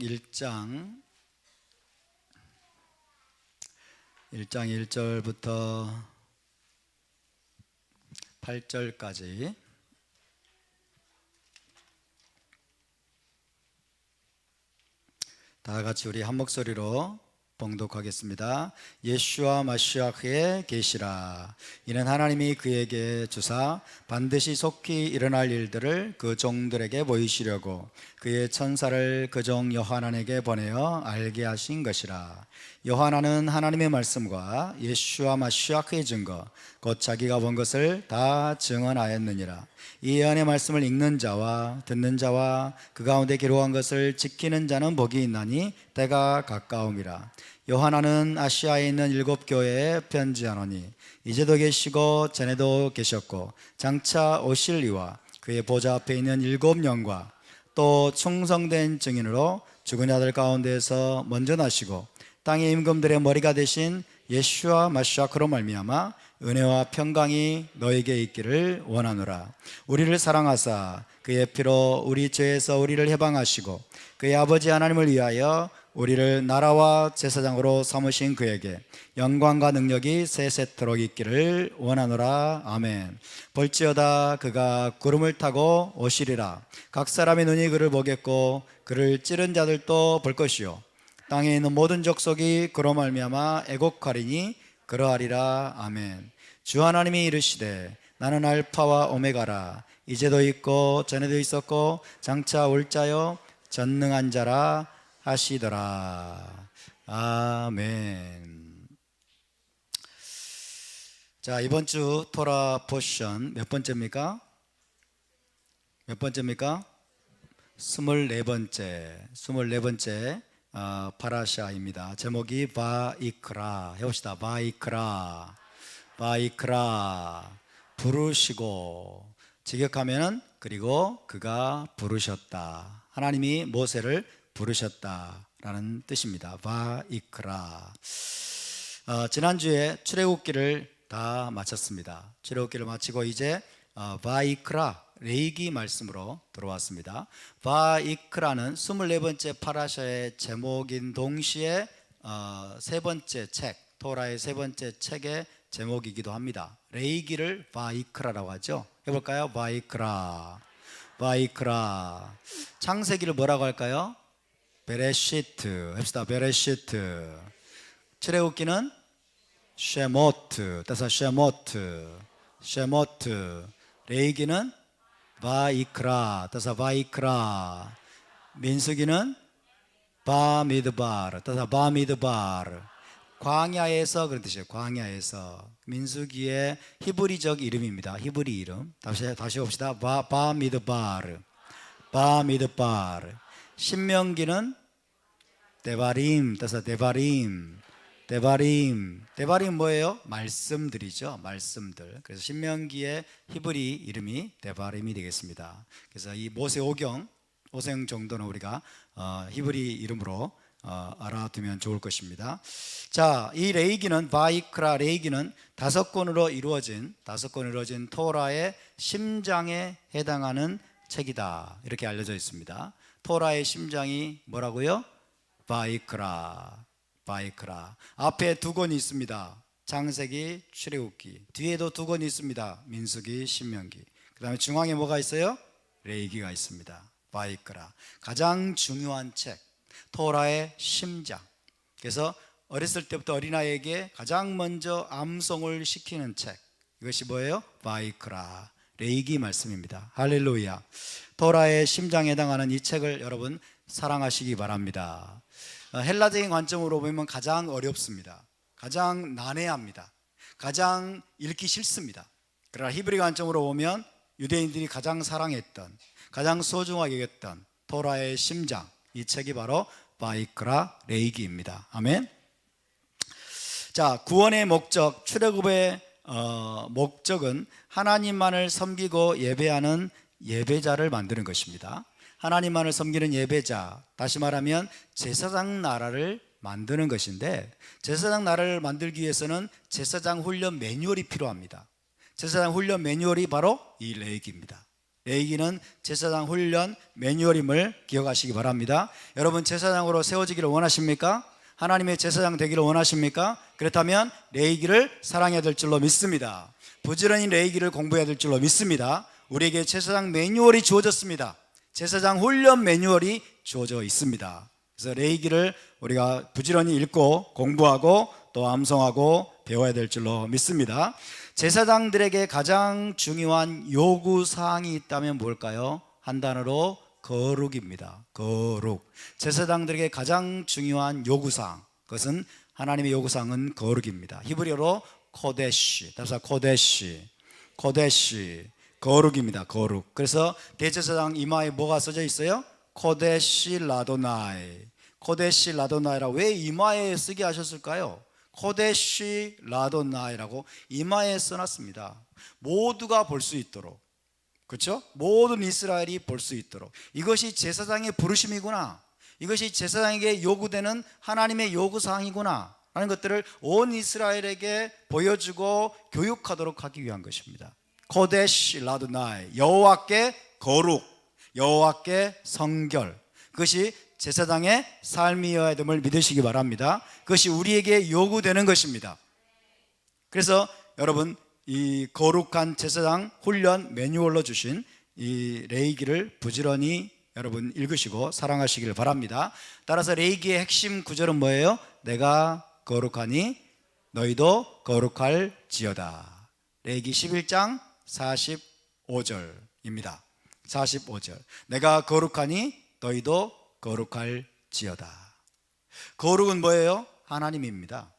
1장 1절부터 8절까지 다 같이 우리 한 목소리로 봉독하겠습니다. 예슈아 마시아흐의 계시라. 이는 하나님이 그에게 주사 반드시 속히 일어날 일들을 그 종들에게 보이시려고 그의 천사를 그 종 요하난에게 보내어 알게 하신 것이라. 요하난은 하나님의 말씀과 예슈아 마시아흐의 증거 곧 자기가 본 것을 다 증언하였느니라. 이 예언의 말씀을 읽는 자와 듣는 자와 그 가운데 기록한 것을 지키는 자는 복이 있나니 때가 가까움이라. 요하난은 아시아에 있는 7교회에 편지하노니 이제도 계시고 전에도 계셨고 장차 오실 이와 그의 보좌 앞에 있는 7영과 또 충성된 증인으로 죽은 자들 가운데에서 먼저 나시고 땅의 임금들의 머리가 되신 예슈아 마시아흐로 말미암아 은혜와 평강이 너에게 있기를 원하노라. 우리를 사랑하사 그의 피로 우리 죄에서 우리를 해방하시고 그의 아버지 하나님을 위하여 우리를 나라와 제사장으로 삼으신 그에게 영광과 능력이 세세토록 있기를 원하노라. 아멘. 볼지어다 그가 구름을 타고 오시리라. 각 사람의 눈이 그를 보겠고 그를 찌른 자들도 볼 것이요 땅에 있는 모든 족속이 그로 말미암아 애곡하리니 그러하리라. 아멘. 주 하나님이 이르시되 나는 알파와 오메가라. 이제도 있고 전에도 있었고 장차 올 자요 전능한 자라 하시더라. 아멘. 자, 이번 주 토라 포션 몇 번째입니까? 24번째 파라샤입니다. 제목이 바이크라. 해봅시다. 바이크라. 부르시고, 직역하면은 그리고 그가 부르셨다. 하나님이 모세를 부르셨다라는 뜻입니다. 바이크라. 지난주에 출애굽기를 다 마쳤습니다. 출애굽기를 마치고 이제 바이크라 레이기 말씀으로 들어왔습니다. 바이크라는 24번째 파라샤의 제목인 동시에 세 번째 책, 토라의 세 번째 책의 제목이기도 합니다. 레이기를 바이크라라고 하죠. 해볼까요? 바이크라. 창세기를 뭐라고 할까요? 베레시트. 합시다. 베레시트. 출애굽기는 쉐모트. 따서 쉐모트. 레이기는 바이크라. 따서 바이크라. 민수기는 바미드바르. 따서 바미드바르. 광야에서 그런 뜻이에요. 광야에서. 민수기의 히브리적 이름입니다. 히브리 이름. 다시 봅시다. 바미드바르. 신명기는 데바림. 따서 데바림 뭐예요? 말씀들이죠. 말씀들. 그래서 신명기의 히브리 이름이 데바림이 되겠습니다. 그래서 이 모세오경 정도는 우리가 히브리 이름으로 알아두면 좋을 것입니다. 자, 이 레이기는 바이크라 레이기는 5권으로 이루어진 토라의 심장에 해당하는 책이다. 이렇게 알려져 있습니다. 토라의 심장이 뭐라고요? 바이크라. 앞에 2권이 있습니다. 창세기, 출애굽기. 뒤에도 2권이 있습니다. 민수기, 신명기. 그 다음에 중앙에 뭐가 있어요? 레이기가 있습니다. 바이크라. 가장 중요한 책, 토라의 심장. 그래서 어렸을 때부터 어린아이에게 가장 먼저 암송을 시키는 책, 이것이 뭐예요? 바이크라 레이기 말씀입니다. 할렐루야. 토라의 심장에 해당하는 이 책을 여러분 사랑하시기 바랍니다. 헬라적인 관점으로 보면 가장 어렵습니다. 가장 난해합니다. 가장 읽기 싫습니다. 그러나 히브리 관점으로 보면 유대인들이 가장 사랑했던, 가장 소중하게 여겼던 토라의 심장, 이 책이 바로 바이크라 레이기입니다. 아멘. 자, 구원의 목적, 출애굽의 목적은 하나님만을 섬기고 예배하는 예배자를 만드는 것입니다. 하나님만을 섬기는 예배자, 다시 말하면 제사장 나라를 만드는 것인데, 제사장 나라를 만들기 위해서는 제사장 훈련 매뉴얼이 필요합니다. 제사장 훈련 매뉴얼이 바로 이 레이기입니다. 레위기는 제사장 훈련 매뉴얼임을 기억하시기 바랍니다. 여러분 제사장으로 세워지기를 원하십니까? 하나님의 제사장 되기를 원하십니까? 그렇다면 레위기를 사랑해야 될 줄로 믿습니다. 부지런히 레위기를 공부해야 될 줄로 믿습니다. 우리에게 제사장 매뉴얼이 주어졌습니다. 제사장 훈련 매뉴얼이 주어져 있습니다. 그래서 레위기를 우리가 부지런히 읽고 공부하고 또 암송하고 배워야 될 줄로 믿습니다. 제사장들에게 가장 중요한 요구사항이 있다면 뭘까요? 한 단어로 거룩입니다. 거룩. 제사장들에게 가장 중요한 요구사항, 그것은 하나님의 요구사항은 거룩입니다. 히브리어로 코데시, 답사 코데시, 코데시, 거룩입니다. 거룩. 그래서 대제사장 이마에 뭐가 써져 있어요? 코데시 라도나이. 코데시 라도나이라고 왜 이마에 쓰게 하셨을까요? 코데시 라도나이라고 이마에 써놨습니다. 모두가 볼 수 있도록, 그렇죠? 모든 이스라엘이 볼 수 있도록. 이것이 제사장의 부르심이구나, 이것이 제사장에게 요구되는 하나님의 요구사항이구나 라는 것들을 온 이스라엘에게 보여주고 교육하도록 하기 위한 것입니다. 코데시 라도나이, 여호와께 거룩, 여호와께 성결, 그것이 제사장의 삶이어야 됨을 믿으시기 바랍니다. 그것이 우리에게 요구되는 것입니다. 그래서 여러분 이 거룩한 제사장 훈련 매뉴얼로 주신 이 레위기를 부지런히 여러분 읽으시고 사랑하시길 바랍니다. 따라서 레위기의 핵심 구절은 뭐예요? 내가 거룩하니 너희도 거룩할지어다. 레위기 11장 45절입니다. 45절. 내가 거룩하니 너희도 거룩할지어다. 거룩은 뭐예요? 하나님입니다.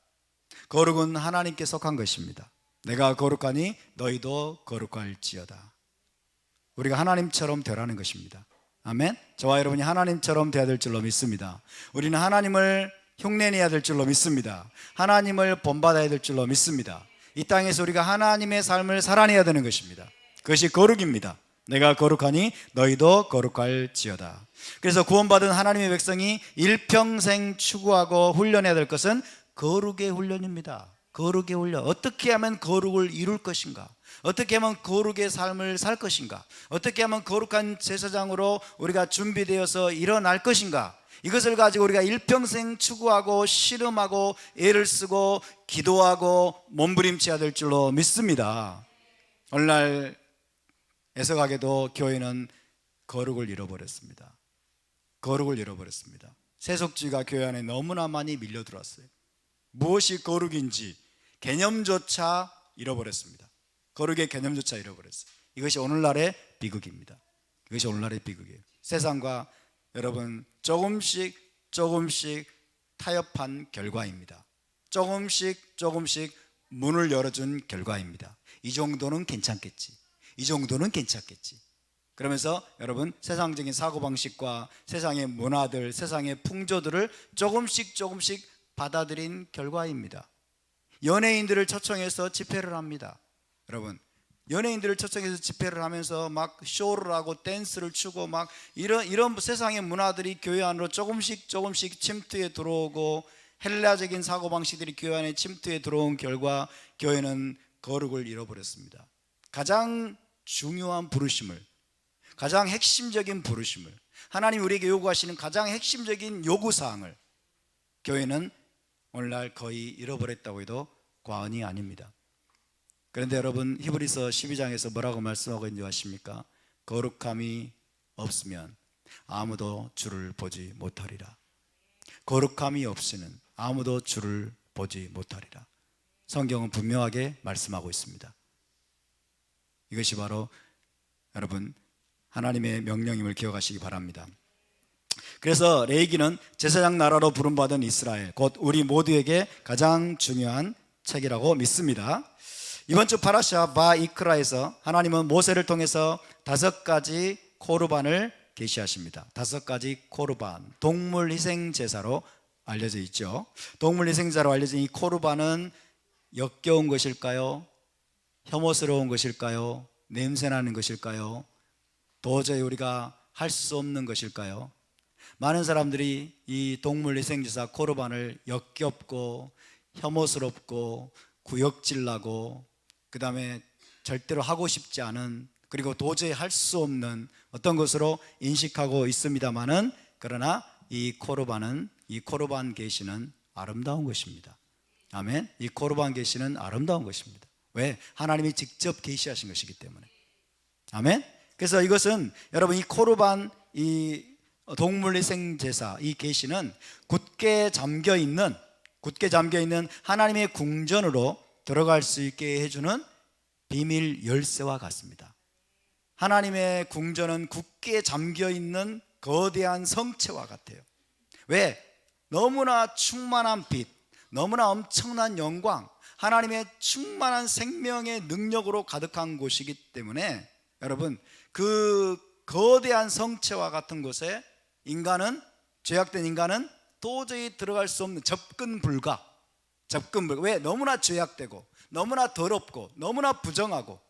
거룩은 하나님께 속한 것입니다. 내가 거룩하니 너희도 거룩할지어다. 우리가 하나님처럼 되라는 것입니다. 아멘. 저와 여러분이 하나님처럼 되어야 될 줄로 믿습니다. 우리는 하나님을 흉내내야 될 줄로 믿습니다. 하나님을 본받아야 될 줄로 믿습니다. 이 땅에서 우리가 하나님의 삶을 살아내야 되는 것입니다. 그것이 거룩입니다. 내가 거룩하니 너희도 거룩할지어다. 그래서 구원받은 하나님의 백성이 일평생 추구하고 훈련해야 될 것은 거룩의 훈련입니다. 거룩의 훈련. 어떻게 하면 거룩을 이룰 것인가? 어떻게 하면 거룩의 삶을 살 것인가? 어떻게 하면 거룩한 제사장으로 우리가 준비되어서 일어날 것인가? 이것을 가지고 우리가 일평생 추구하고 씨름하고 애를 쓰고 기도하고 몸부림쳐야 될 줄로 믿습니다. 오늘날 애석하게도 교회는 거룩을 잃어버렸습니다. 거룩을 잃어버렸습니다. 세속주의가 교회 안에 너무나 많이 밀려들었어요. 무엇이 거룩인지 개념조차 잃어버렸습니다. 거룩의 개념조차 잃어버렸어요. 이것이 오늘날의 비극입니다. 이것이 오늘날의 비극이에요. 세상과 여러분 조금씩 타협한 결과입니다. 조금씩 문을 열어준 결과입니다. 이 정도는 괜찮겠지, 이 정도는 괜찮겠지. 그러면서 여러분 세상적인 사고방식과 세상의 문화들, 세상의 풍조들을 조금씩 받아들인 결과입니다. 연예인들을 초청해서 집회를 합니다. 여러분 연예인들을 초청해서 집회를 하면서 막 쇼를 하고 댄스를 추고 막 이런 세상의 문화들이 교회 안으로 조금씩 침투해 들어오고 헬라적인 사고방식들이 교회 안에 침투해 들어온 결과 교회는 거룩을 잃어버렸습니다. 가장 중요한 부르심을, 가장 핵심적인 부르심을, 하나님이 우리에게 요구하시는 가장 핵심적인 요구사항을 교회는 오늘날 거의 잃어버렸다고 해도 과언이 아닙니다. 그런데 여러분 히브리서 12장에서 뭐라고 말씀하고 있는지 아십니까? 거룩함이 없으면 아무도 주를 보지 못하리라. 거룩함이 없이는 아무도 주를 보지 못하리라. 성경은 분명하게 말씀하고 있습니다. 이것이 바로 여러분 하나님의 명령임을 기억하시기 바랍니다. 그래서 레위기는 제사장 나라로 부름받은 이스라엘, 곧 우리 모두에게 가장 중요한 책이라고 믿습니다. 이번 주 파라샤 바이크라에서 하나님은 모세를 통해서 5가지 코르반을 계시하십니다. 5가지 코르반, 동물 희생 제사로 알려져 있죠. 동물 희생 제사로 알려진 이 코르반은 역겨운 것일까요? 혐오스러운 것일까요? 냄새나는 것일까요? 도저히 우리가 할 수 없는 것일까요? 많은 사람들이 이 동물 희생제사 코르반을 역겹고 혐오스럽고 구역질나고 그 다음에 절대로 하고 싶지 않은 그리고 도저히 할 수 없는 어떤 것으로 인식하고 있습니다마는, 그러나 이 코르반 계시는 아름다운 것입니다. 아멘. 이 코르반 계시는 아름다운 것입니다. 왜? 하나님이 직접 계시하신 것이기 때문에. 아멘. 그래서 이것은 여러분, 이 코르반, 이 동물희생 제사, 이 계시는 굳게 잠겨 있는 하나님의 궁전으로 들어갈 수 있게 해주는 비밀 열쇠와 같습니다. 하나님의 궁전은 굳게 잠겨 있는 거대한 성체와 같아요. 왜? 너무나 충만한 빛, 너무나 엄청난 영광, 하나님의 충만한 생명의 능력으로 가득한 곳이기 때문에 여러분, 그 거대한 성체와 같은 곳에 죄악된 인간은 도저히 들어갈 수 없는, 접근 불가. 왜? 너무나 죄악되고 너무나 더럽고 너무나 부정하고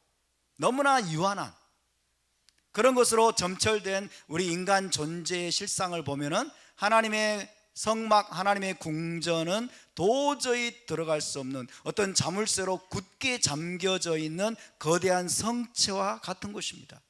너무나 유한한 그런 것으로 점철된 우리 인간 존재의 실상을 보면은 하나님의 성막, 하나님의 궁전은 도저히 들어갈 수 없는 어떤 자물쇠로 굳게 잠겨져 있는 거대한 성체와 같은 곳입니다.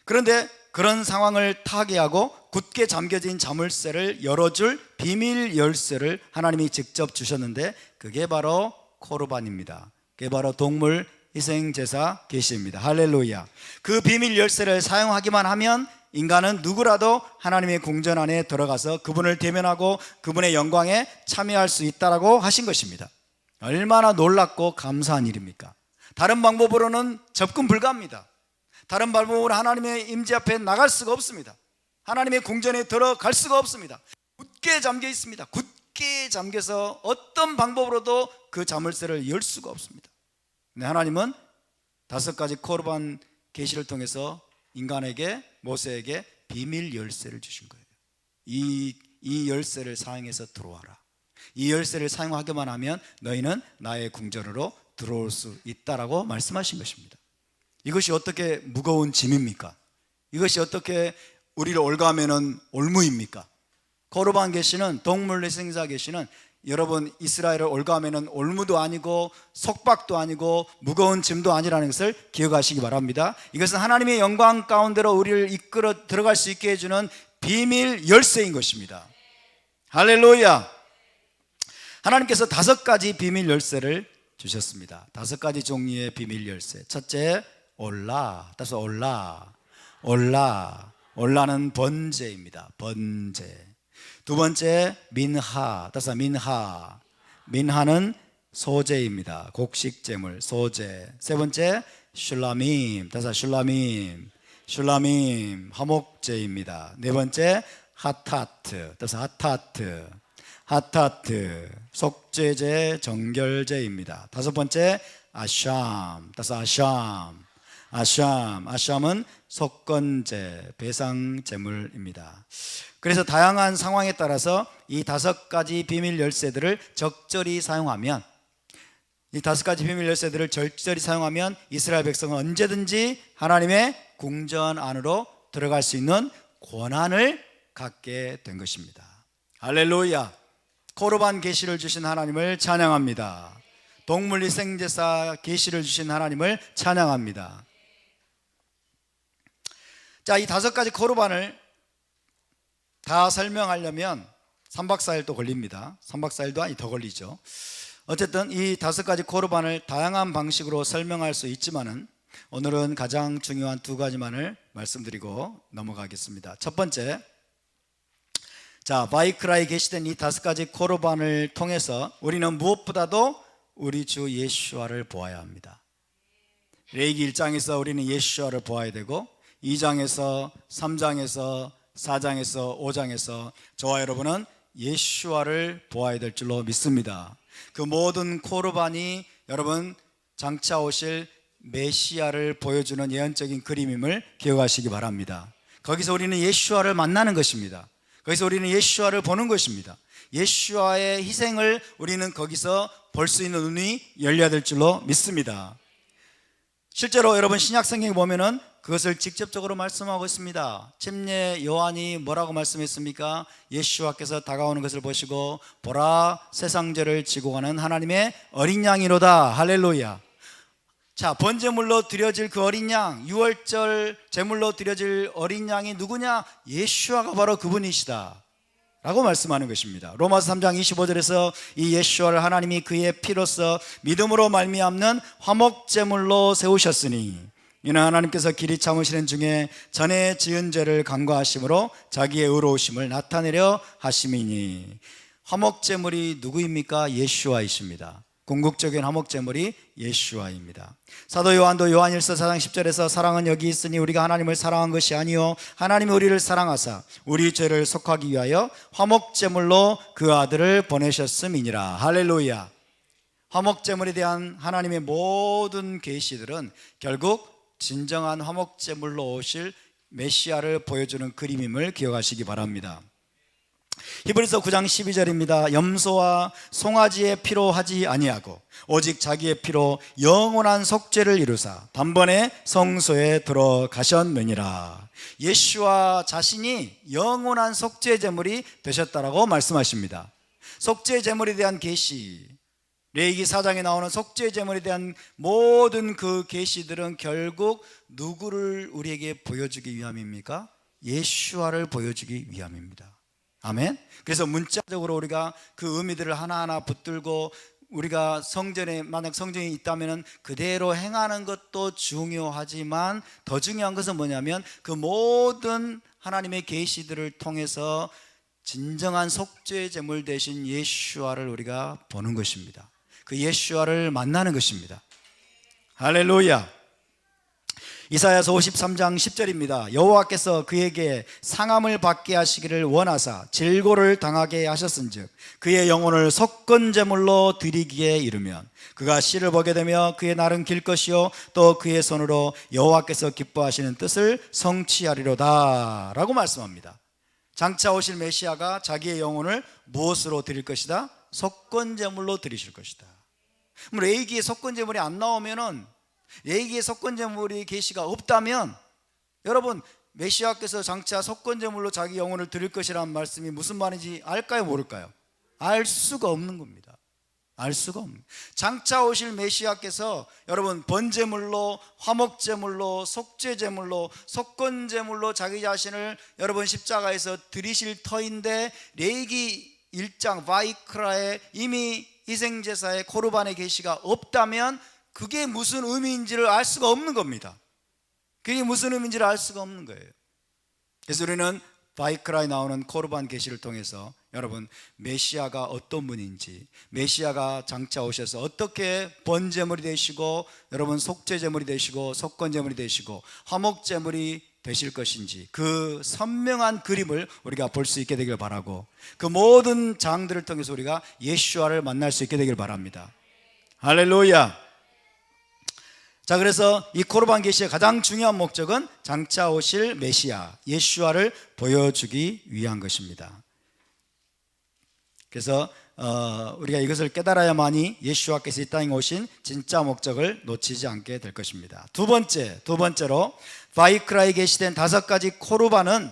그런데 그런 상황을 타개하고 굳게 잠겨진 자물쇠를 열어줄 비밀 열쇠를 하나님이 직접 주셨는데, 그게 바로 코르반입니다. 그게 바로 동물 희생제사 계시입니다. 할렐루야. 그 비밀 열쇠를 사용하기만 하면 인간은 누구라도 하나님의 궁전 안에 들어가서 그분을 대면하고 그분의 영광에 참여할 수 있다라고 하신 것입니다. 얼마나 놀랍고 감사한 일입니까? 다른 방법으로는 접근 불가합니다. 다른 방법으로 하나님의 임재 앞에 나갈 수가 없습니다. 하나님의 궁전에 들어갈 수가 없습니다. 굳게 잠겨 있습니다. 굳게 잠겨서 어떤 방법으로도 그 자물쇠를 열 수가 없습니다. 근데 하나님은 5가지 코르반 계시를 통해서 인간에게, 모세에게 비밀 열쇠를 주신 거예요. 이 열쇠를 사용해서 들어와라. 이 열쇠를 사용하기만 하면 너희는 나의 궁전으로 들어올 수 있다라고 말씀하신 것입니다. 이것이 어떻게 무거운 짐입니까? 이것이 어떻게 우리를 올가매는 올무입니까? 코르반 계시는, 동물희생자 계시는, 여러분, 이스라엘을 올가매는 올무도 아니고 속박도 아니고 무거운 짐도 아니라는 것을 기억하시기 바랍니다. 이것은 하나님의 영광 가운데로 우리를 이끌어 들어갈 수 있게 해주는 비밀 열쇠인 것입니다. 할렐루야. 하나님께서 5가지 비밀 열쇠를 주셨습니다. 5가지 종류의 비밀 열쇠. 첫째, 올라. 따라서 올라는 번제입니다. 번제. 두 번째, 민하. 따라서 민하는 소제입니다. 곡식제물, 소제. 세 번째, 슐라밈. 따라서 슐라밈 화목제입니다. 네 번째, 하타트. 따라서 하타트 속죄제, 정결제입니다. 5번째, 아샴. 따라서 아샴은 속건제, 배상제물입니다. 그래서 다양한 상황에 따라서 이 5가지 비밀 열쇠들을 적절히 사용하면, 이스라엘 백성은 언제든지 하나님의 궁전 안으로 들어갈 수 있는 권한을 갖게 된 것입니다. 할렐루야. 코르반 계시를 주신 하나님을 찬양합니다. 동물희생제사 계시를 주신 하나님을 찬양합니다. 자, 이 5가지 코르반을 다 설명하려면 3박 4일도 걸립니다. 3박 4일도 아니 더 걸리죠. 어쨌든 이 5가지 코르반을 다양한 방식으로 설명할 수 있지만은 오늘은 가장 중요한 2가지만을 말씀드리고 넘어가겠습니다. 첫 번째, 자, 바이크라에 계시된 이 5가지 코르반을 통해서 우리는 무엇보다도 우리 주 예수와를 보아야 합니다. 레위기 1장에서 우리는 예수와를 보아야 되고, 2장에서 3장에서 4장에서 5장에서 저와 여러분은 예수와를 보아야 될 줄로 믿습니다. 그 모든 코르반이 여러분 장차 오실 메시아를 보여주는 예언적인 그림임을 기억하시기 바랍니다. 거기서 우리는 예수와를 만나는 것입니다. 거기서 우리는 예수와를 보는 것입니다. 예수와의 희생을 우리는 거기서 볼 수 있는 눈이 열려야 될 줄로 믿습니다. 실제로 여러분 신약성경에 보면은 그것을 직접적으로 말씀하고 있습니다. 침례 요한이 뭐라고 말씀했습니까? 예수와께서 다가오는 것을 보시고 보라, 세상 죄를 지고 가는 하나님의 어린 양이로다. 할렐루야. 자, 번제물로 드려질 그 어린 양, 유월절 제물로 드려질 어린 양이 누구냐? 예수아가 바로 그분이시다 라고 말씀하는 것입니다. 로마서 3장 25절에서 이 예수아를 하나님이 그의 피로써 믿음으로 말미암는 화목제물로 세우셨으니 이는 하나님께서 길이 참으시는 중에 전에 지은 죄를 간과하심으로 자기의 의로우심을 나타내려 하심이니. 화목제물이 누구입니까? 예수아이십니다. 궁극적인 화목제물이 예수아입니다. 사도 요한도 요한일서 4장 10절에서 사랑은 여기 있으니 우리가 하나님을 사랑한 것이 아니요 하나님이 우리를 사랑하사 우리 죄를 속하기 위하여 화목제물로 그 아들을 보내셨음이니라. 할렐루야. 화목제물에 대한 하나님의 모든 계시들은 결국 진정한 화목제물로 오실 메시아를 보여주는 그림임을 기억하시기 바랍니다. 히브리서 9장 12절입니다. 염소와 송아지의 피로 하지 아니하고 오직 자기의 피로 영원한 속죄를 이루사 단번에 성소에 들어가셨느니라. 예수와 자신이 영원한 속죄 제물이 되셨다라고 말씀하십니다. 속죄 제물에 대한 계시, 레위기 4장에 나오는 속죄 제물에 대한 모든 그 계시들은 결국 누구를 우리에게 보여주기 위함입니까? 예수와를 보여주기 위함입니다. 아멘. 그래서 문자적으로 우리가 그 의미들을 하나하나 붙들고 우리가 성전에 만약 성전이 있다면 그대로 행하는 것도 중요하지만 더 중요한 것은 뭐냐면 그 모든 하나님의 계시들을 통해서 진정한 속죄 제물 되신 예수와를 우리가 보는 것입니다. 그 예수와를 만나는 것입니다. 할렐루야. 이사야서 53장 10절입니다. 여호와께서 그에게 상함을 받게 하시기를 원하사 질고를 당하게 하셨은즉 그의 영혼을 속건제물로 드리기에 이르면 그가 씨를 보게 되며 그의 날은 길 것이요 또 그의 손으로 여호와께서 기뻐하시는 뜻을 성취하리로다 라고 말씀합니다. 장차 오실 메시아가 자기의 영혼을 무엇으로 드릴 것이다? 속건제물로 드리실 것이다. 레위기에 속건제물이 안 나오면은 레위기의 속건제물이 계시가 없다면 여러분 메시아께서 장차 속건제물로 자기 영혼을 드릴 것이라는 말씀이 무슨 말인지 알까요 모를까요? 알 수가 없는 겁니다. 알 수가 없는. 장차 오실 메시아께서 여러분 번제물로 화목제물로 속죄제물로 속건제물로 자기 자신을 여러분 십자가에서 드리실 터인데 레위기 1장 바이크라에 이미 희생제사의 코르반의 계시가 없다면 그게 무슨 의미인지를 알 수가 없는 겁니다. 그게 무슨 의미인지를 알 수가 없는 거예요. 그래서 우리는 바이크라에 나오는 코르반 계시를 통해서 여러분 메시아가 어떤 분인지, 메시아가 장차 오셔서 어떻게 번제물이 되시고 여러분 속죄제물이 되시고 속건제물이 되시고 화목제물이 되실 것인지 그 선명한 그림을 우리가 볼 수 있게 되길 바라고 그 모든 장들을 통해서 우리가 예수와를 만날 수 있게 되길 바랍니다. 할렐루야. 자, 그래서 이 코르반 계시의 가장 중요한 목적은 장차 오실 메시아 예수와를 보여주기 위한 것입니다. 그래서 우리가 이것을 깨달아야만이 예수와께서 이 땅에 오신 진짜 목적을 놓치지 않게 될 것입니다. 두 번째로 바이크라에 계시된 다섯 가지 코르반은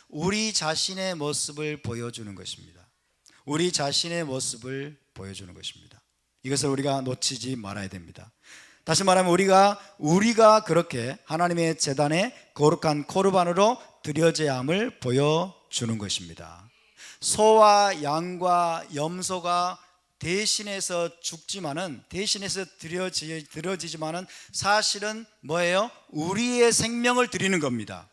우리 자신의 모습을 보여주는 것입니다. 우리 자신의 모습을 보여주는 것입니다. 이것을 우리가 놓치지 말아야 됩니다. 다시 말하면 우리가 그렇게 하나님의 제단에 거룩한 코르반으로 드려져야 함을 보여주는 것입니다. 소와 양과 염소가 대신해서 죽지만은 대신해서 드려지지만은 사실은 뭐예요? 우리의 생명을 드리는 겁니다.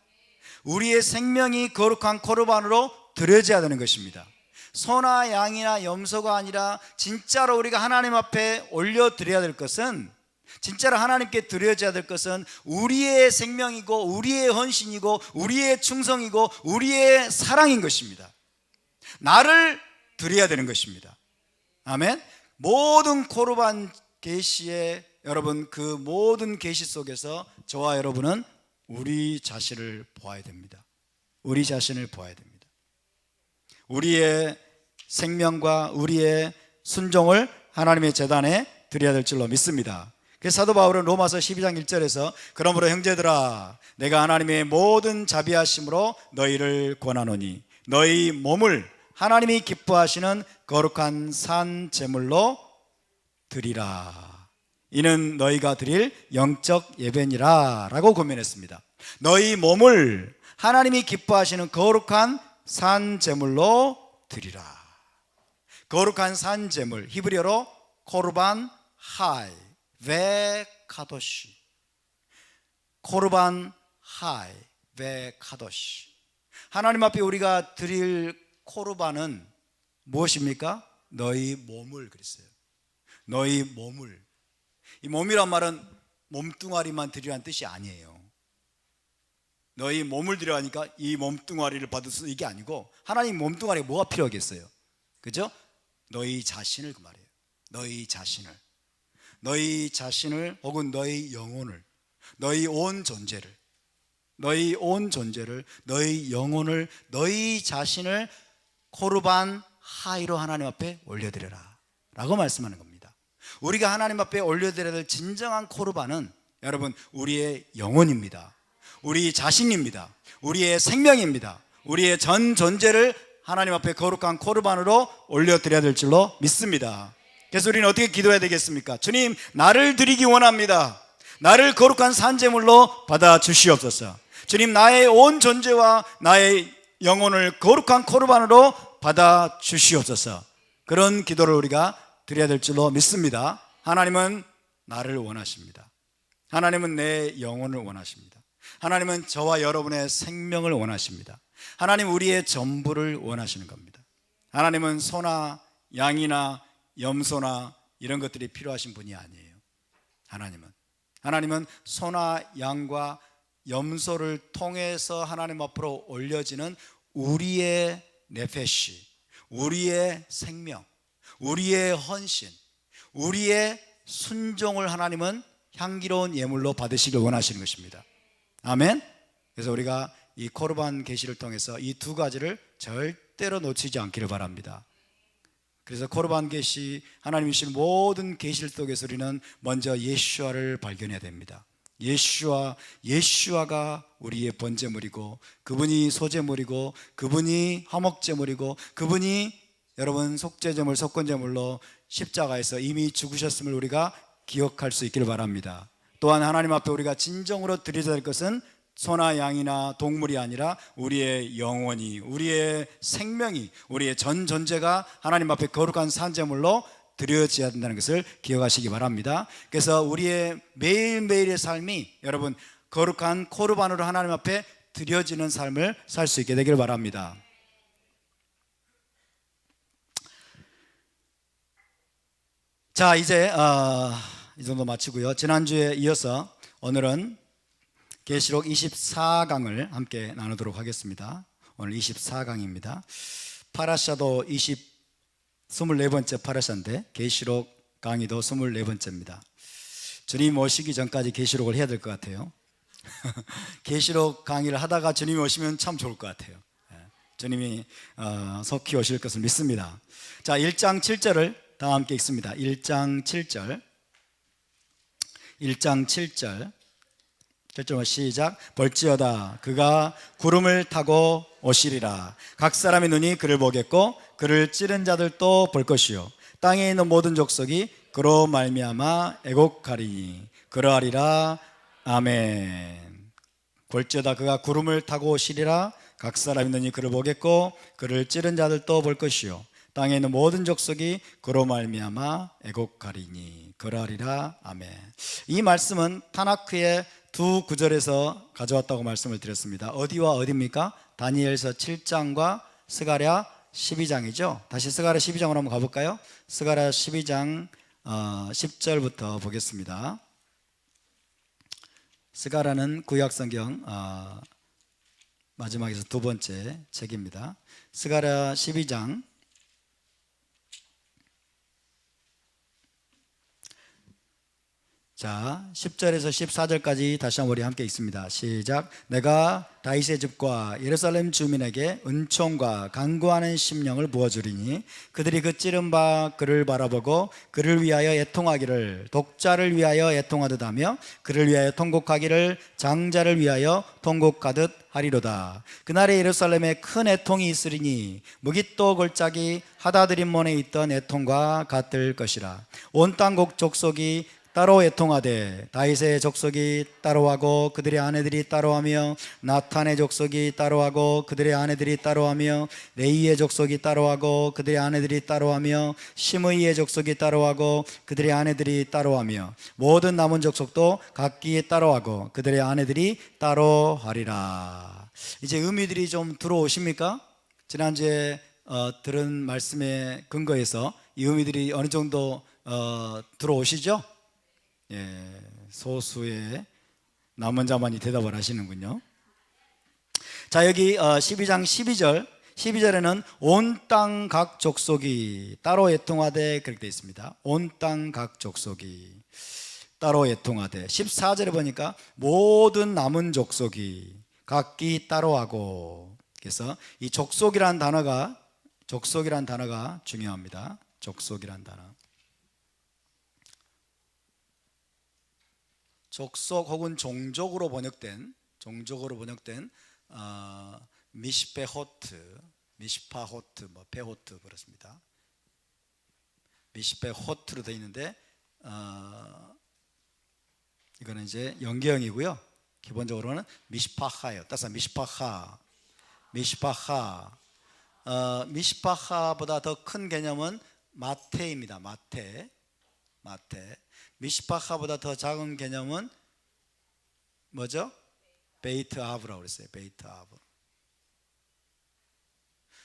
우리의 생명이 거룩한 코르반으로 드려져야 되는 것입니다. 소나 양이나 염소가 아니라 진짜로 우리가 하나님 앞에 올려드려야 될 것은 진짜로 하나님께 드려져야 될 것은 우리의 생명이고 우리의 헌신이고 우리의 충성이고 우리의 사랑인 것입니다. 나를 드려야 되는 것입니다. 아멘. 모든 코르반 계시에 여러분 그 모든 계시 속에서 저와 여러분은 우리 자신을 보아야 됩니다. 우리 자신을 보아야 됩니다. 우리의 생명과 우리의 순종을 하나님의 제단에 드려야 될 줄로 믿습니다. 그래서 사도 바울은 로마서 12장 1절에서 그러므로 형제들아 내가 하나님의 모든 자비하심으로 너희를 권하노니 너희 몸을 하나님이 기뻐하시는 거룩한 산 제물로 드리라. 이는 너희가 드릴 영적 예배니라 라고 고면했습니다. 너희 몸을 하나님이 기뻐하시는 거룩한 산제물로 드리라. 거룩한 산제물, 히브리어로 코르반 하이 베 카도시, 코르반 하이 베 카도시. 하나님 앞에 우리가 드릴 코르반은 무엇입니까? 너희 몸을 그랬어요. 너희 몸을. 이 몸이란 말은 몸뚱아리만 드리라는 뜻이 아니에요. 너희 몸을 드려하니까 이 몸뚱아리를 받을 수 이게 아니고, 하나님 몸뚱아리에 뭐가 필요하겠어요? 그죠? 너희 자신을 그 말이에요. 너희 자신을 혹은 너희 영혼을, 너희 온 존재를, 너희 영혼을, 너희 자신을 코르반 하이로 하나님 앞에 올려드려라 라고 말씀하는 겁니다. 우리가 하나님 앞에 올려드려야 될 진정한 코르반은 여러분 우리의 영혼입니다. 우리 자신입니다. 우리의 생명입니다. 우리의 전 존재를 하나님 앞에 거룩한 코르반으로 올려드려야 될 줄로 믿습니다. 그래서 우리는 어떻게 기도해야 되겠습니까? 주님, 나를 드리기 원합니다. 나를 거룩한 산제물로 받아주시옵소서. 주님, 나의 온 존재와 나의 영혼을 거룩한 코르반으로 받아주시옵소서. 그런 기도를 우리가 드려야 될 줄로 믿습니다. 하나님은 나를 원하십니다. 하나님은 내 영혼을 원하십니다. 하나님은 저와 여러분의 생명을 원하십니다. 하나님 우리의 전부를 원하시는 겁니다. 하나님은 소나 양이나 염소나 이런 것들이 필요하신 분이 아니에요. 하나님은 소나 양과 염소를 통해서 하나님 앞으로 올려지는 우리의 네페시, 우리의 생명, 우리의 헌신, 우리의 순종을 하나님은 향기로운 예물로 받으시길 원하시는 것입니다. 아멘. 그래서 우리가 이 코르반 계시를 통해서 이 두 가지를 절대로 놓치지 않기를 바랍니다. 그래서 코르반 계시, 하나님이 주신 모든 계시를 속에서 우리는 먼저 예수아를 발견해야 됩니다. 예수아가 우리의 번제물이고, 그분이 소제물이고, 그분이 화목제물이고, 그분이 여러분 속죄제물, 속건제물로 십자가에서 이미 죽으셨음을 우리가 기억할 수 있기를 바랍니다. 또한 하나님 앞에 우리가 진정으로 드려야 될 것은 소나 양이나 동물이 아니라 우리의 영혼이, 우리의 생명이, 우리의 전 존재가 하나님 앞에 거룩한 산제물로 드려져야 된다는 것을 기억하시기 바랍니다. 그래서 우리의 매일매일의 삶이 여러분 거룩한 코르반으로 하나님 앞에 드려지는 삶을 살 수 있게 되기를 바랍니다. 자, 이제 이 정도 마치고요. 지난주에 이어서 오늘은 계시록 24강을 함께 나누도록 하겠습니다. 오늘 24강입니다. 파라샤도 24번째 파라샤인데 계시록 강의도 24번째입니다. 주님 오시기 전까지 계시록을 해야 될 것 같아요. 계시록 강의를 하다가 주님이 오시면 참 좋을 것 같아요. 주님이 속히 오실 것을 믿습니다. 자, 1장 7절을 다 함께 읽습니다. 1장 7절 7절 시작. 볼지어다 그가 구름을 타고 오시리라. 각 사람의 눈이 그를 보겠고 그를 찌른 자들도 볼 것이요 땅에 있는 모든 족속이 그로 말미암아 애곡하리니 그러하리라. 아멘. 볼지어다 그가 구름을 타고 오시리라. 각 사람의 눈이 그를 보겠고 그를 찌른 자들도 볼 것이요 땅에 있는 모든 족속이 그로 말미암아 애곡하리니 그러하리라. 아멘. 이 말씀은 타나크의 두 구절에서 가져왔다고 말씀을 드렸습니다. 어디와 어디입니까? 다니엘서 7장과 스가랴 12장이죠. 다시 스가랴 12장으로 한번 가볼까요? 스가랴 12장 10절부터 보겠습니다. 스가랴는 구약성경 마지막에서 두 번째 책입니다. 스가랴 12장 자, 10절에서 14절까지 다시 한번 우리 함께 읽습니다. 시작. 내가 다윗의 집과 예루살렘 주민에게 은총과 간구하는 심령을 부어주리니 그들이 그 찌른 바 그를 바라보고 그를 위하여 애통하기를 독자를 위하여 애통하듯 하며 그를 위하여 통곡하기를 장자를 위하여 통곡하듯 하리로다. 그날에 예루살렘에 큰 애통이 있으리니 무깃도 골짜기 하다드림몬에 있던 애통과 같을 것이라. 온 땅 족속이 따로 애통하되 다윗의 족속이 따로하고 그들의 아내들이 따로하며 나탄의 족속이 따로하고 그들의 아내들이 따로하며 레이의 족속이 따로하고 그들의 아내들이 따로하며 시므이의 족속이 따로하고 그들의 아내들이 따로하며 모든 남은 족속도 각기 따로하고 그들의 아내들이 따로하리라. 이제 의미들이 좀 들어오십니까? 지난주에 들은 말씀에 근거해서 이 의미들이 어느 정도 들어오시죠? 예, 소수의 남은 자만이 대답을 하시는군요. 자, 여기 12장 12절에는 온 땅 각 족속이 따로 애통하되 그렇게 되어 있습니다. 온 땅 각 족속이 따로 애통하되, 14절에 보니까 모든 남은 족속이 각기 따로하고, 그래서 이 족속이란 단어가 중요합니다. 족속이란 단어. 족속 혹은 종족으로 번역된 미시페호트, 미시파호트, 페호트 그렇습니다. 미시페호트로 되어 있는데 이거는 이제 연계형이고요. 기본적으로는 미시파하예요. 따라서 미시파하. 미시파하보다 더 큰 개념은 마테입니다. 마테. 미시파하보다 더 작은 개념은 뭐죠? 베이트 아브라고 그랬어요. 베이트 아브.